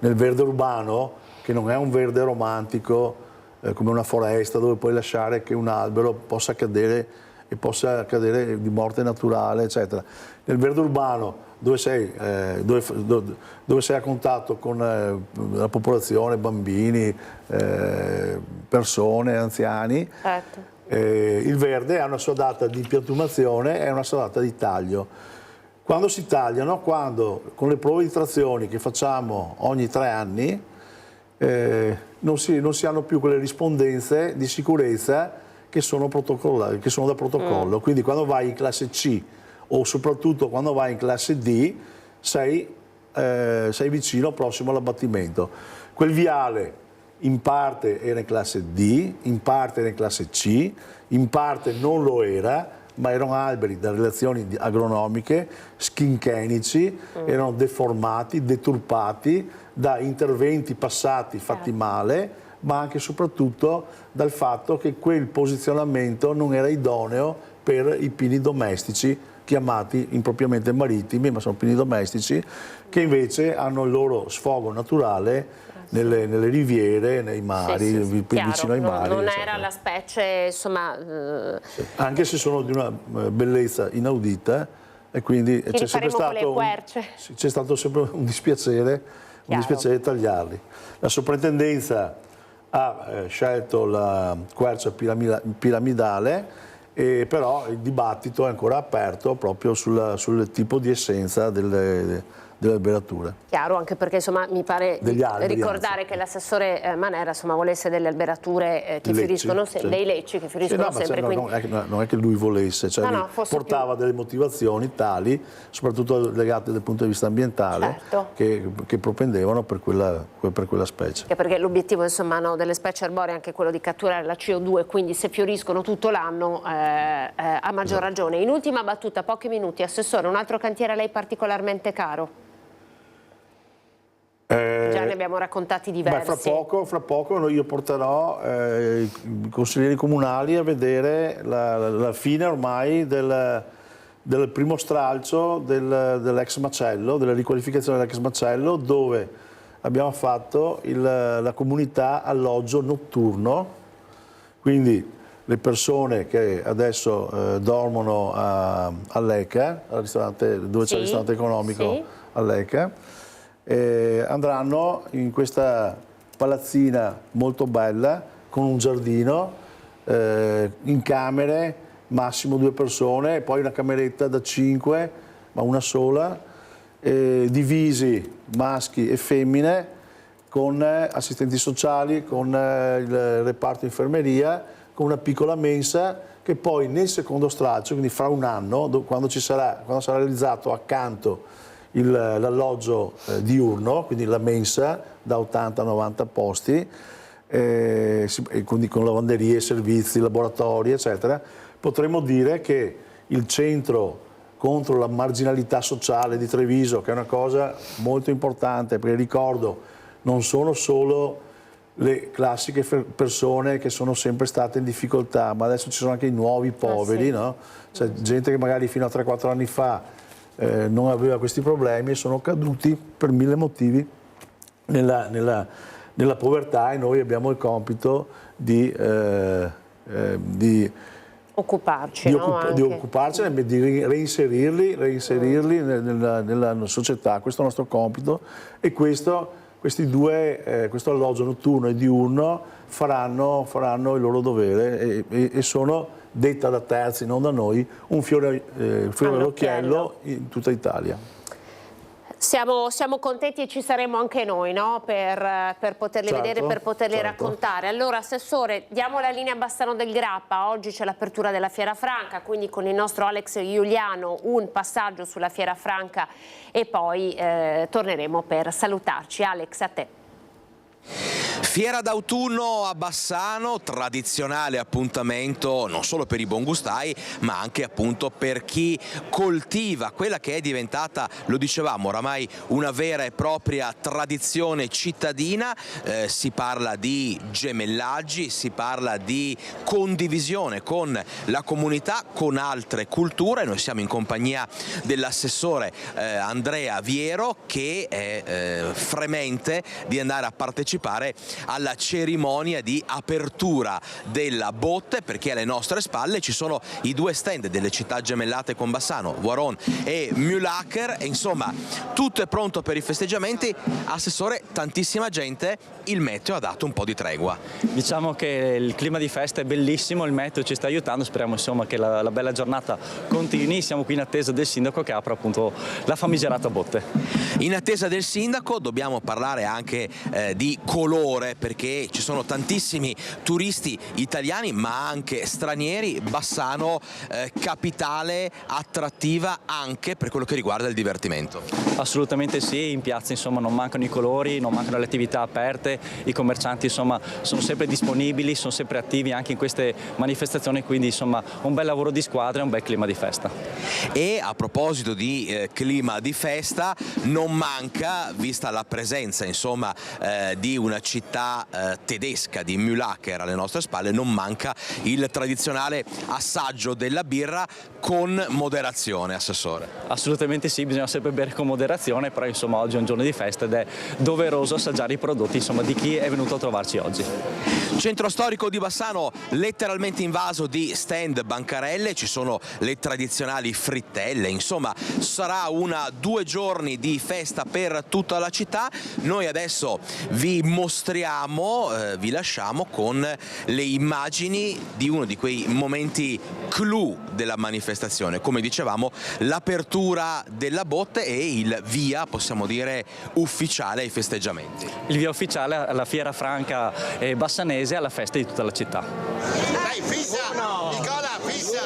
nel verde urbano, che non è un verde romantico come una foresta dove puoi lasciare che un albero possa cadere e possa cadere di morte naturale, eccetera. Nel verde urbano, dove sei a contatto con la popolazione, bambini, persone, anziani, il verde ha una sua data di piantumazione e una sua data di taglio. Quando si tagliano, con le prove di trazioni che facciamo ogni 3 anni, non si hanno più quelle rispondenze di sicurezza che sono da protocollo. Quindi quando vai in classe C o soprattutto quando vai in classe D sei vicino, prossimo all'abbattimento. Quel viale in parte era in classe D, in parte era in classe C, in parte non lo era, ma erano alberi da relazioni agronomiche, schinchenici, erano deformati, deturpati da interventi passati fatti male, ma anche e soprattutto dal fatto che quel posizionamento non era idoneo per i pini domestici, chiamati impropriamente marittimi, ma sono pini domestici, che invece hanno il loro sfogo naturale nelle riviere, nei mari, vicino ai mari. Non era la specie, insomma... Anche se sono di una bellezza inaudita, e quindi c'è stato sempre un dispiacere tagliarli. La soprintendenza ha scelto la quercia piramidale, però il dibattito è ancora aperto proprio sul tipo di essenza delle alberature. Chiaro, anche perché insomma mi pare ricordare che l'assessore Manera insomma volesse delle alberature che fioriscono, dei lecci che fioriscono sempre. Non è che lui volesse, portava delle motivazioni tali, soprattutto legate dal punto di vista ambientale, che propendevano per quella specie. Che perché l'obiettivo insomma delle specie arboree è anche quello di catturare la CO2, quindi se fioriscono tutto l'anno a maggior ragione. In ultima battuta, pochi minuti, assessore, un altro cantiere a lei particolarmente caro? ne abbiamo raccontati diversi. Fra poco io porterò i consiglieri comunali a vedere la fine ormai del primo stralcio dell'ex macello, della riqualificazione dell'ex macello, dove abbiamo fatto la comunità alloggio notturno, quindi le persone che adesso dormono all'ECA, dove c'è il ristorante economico all'ECA, andranno in questa palazzina molto bella con un giardino, in camere, massimo 2 persone, e poi una cameretta da 5, ma una sola, divisi maschi e femmine, con assistenti sociali, con il reparto infermeria, con una piccola mensa, che poi nel secondo stralcio, quindi fra un anno, quando sarà realizzato accanto l'alloggio diurno, quindi la mensa da 80-90 posti, quindi con lavanderie, servizi, laboratori, eccetera, potremmo dire che il centro contro la marginalità sociale di Treviso, che è una cosa molto importante, perché ricordo, non sono solo le classiche persone che sono sempre state in difficoltà, ma adesso ci sono anche i nuovi poveri, no? Cioè, gente che magari fino a 3-4 anni fa non aveva questi problemi e sono caduti per 1000 motivi nella povertà, e noi abbiamo il compito di occuparcene, di reinserirli nella società. Questo è il nostro compito, e questo alloggio notturno e diurno faranno il loro dovere e sono, detta da terzi, non da noi, un fiore all'occhiello in tutta Italia. Siamo contenti, e ci saremo anche noi, no? per poterli vedere, per poterli raccontare. Allora, Assessore, diamo la linea a Bassano del Grappa. Oggi c'è l'apertura della Fiera Franca, quindi con il nostro Alex Giuliano un passaggio sulla Fiera Franca e poi torneremo per salutarci. Alex, a te. Fiera d'autunno a Bassano, tradizionale appuntamento non solo per i buongustai, ma anche appunto per chi coltiva quella che è diventata, lo dicevamo, oramai una vera e propria tradizione cittadina. Si parla di gemellaggi, si parla di condivisione con la comunità, con altre culture. Noi siamo in compagnia dell'assessore Andrea Viero, che è fremente di andare a partecipare alla cerimonia di apertura della botte, perché alle nostre spalle ci sono i 2 stand delle città gemellate con Bassano, Voron e Mühlacker, e insomma tutto è pronto per i festeggiamenti. Assessore, tantissima gente, il meteo ha dato un po' di tregua. Diciamo che il clima di festa è bellissimo, il meteo ci sta aiutando, speriamo insomma che la bella giornata continui. Siamo qui in attesa del sindaco che apra appunto la famigerata botte. In attesa del sindaco dobbiamo parlare anche di colore, perché ci sono tantissimi turisti italiani ma anche stranieri. Bassano capitale attrattiva anche per quello che riguarda il divertimento. Assolutamente sì, in piazza insomma non mancano i colori, non mancano le attività aperte, i commercianti insomma sono sempre disponibili, sono sempre attivi anche in queste manifestazioni, quindi insomma un bel lavoro di squadra e un bel clima di festa. E a proposito di clima di festa, non manca, vista la presenza insomma di una città tedesca, di Mühlacker alle nostre spalle, non manca il tradizionale assaggio della birra con moderazione, Assessore. Assolutamente sì, bisogna sempre bere con moderazione, però insomma oggi è un giorno di festa ed è doveroso assaggiare i prodotti insomma di chi è venuto a trovarci oggi. Centro storico di Bassano letteralmente invaso di stand bancarelle, ci sono le tradizionali frittelle, insomma sarà 2 giorni di festa per tutta la città. Noi adesso vi mostriamo, vi lasciamo con le immagini di uno di quei momenti clou della manifestazione, come dicevamo l'apertura della botte e il via, possiamo dire, ufficiale ai festeggiamenti. Il via ufficiale alla Fiera Franca bassanese, alla festa di tutta la città. Dai, fissa! Nicola, fissa!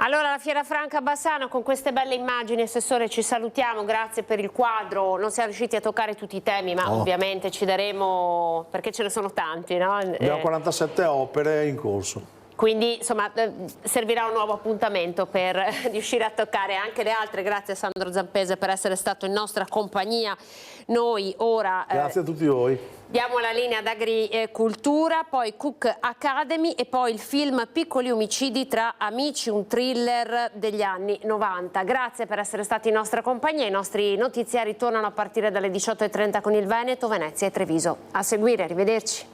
Allora, la Fiera Franca Bassano, con queste belle immagini, Assessore, ci salutiamo, grazie per il quadro. Non siamo riusciti a toccare tutti i temi, ma ovviamente ci daremo, perché ce ne sono tanti, no? Abbiamo 47 opere in corso. Quindi insomma servirà un nuovo appuntamento per riuscire a toccare anche le altre. Grazie a Sandro Zampese per essere stato in nostra compagnia. Noi ora grazie a tutti voi. Diamo la linea ad Agricoltura, poi Cook Academy e poi il film Piccoli omicidi tra amici, un thriller degli anni 90. Grazie per essere stati in nostra compagnia. I nostri notiziari tornano a partire dalle 18:30 con il Veneto, Venezia e Treviso. A seguire, arrivederci.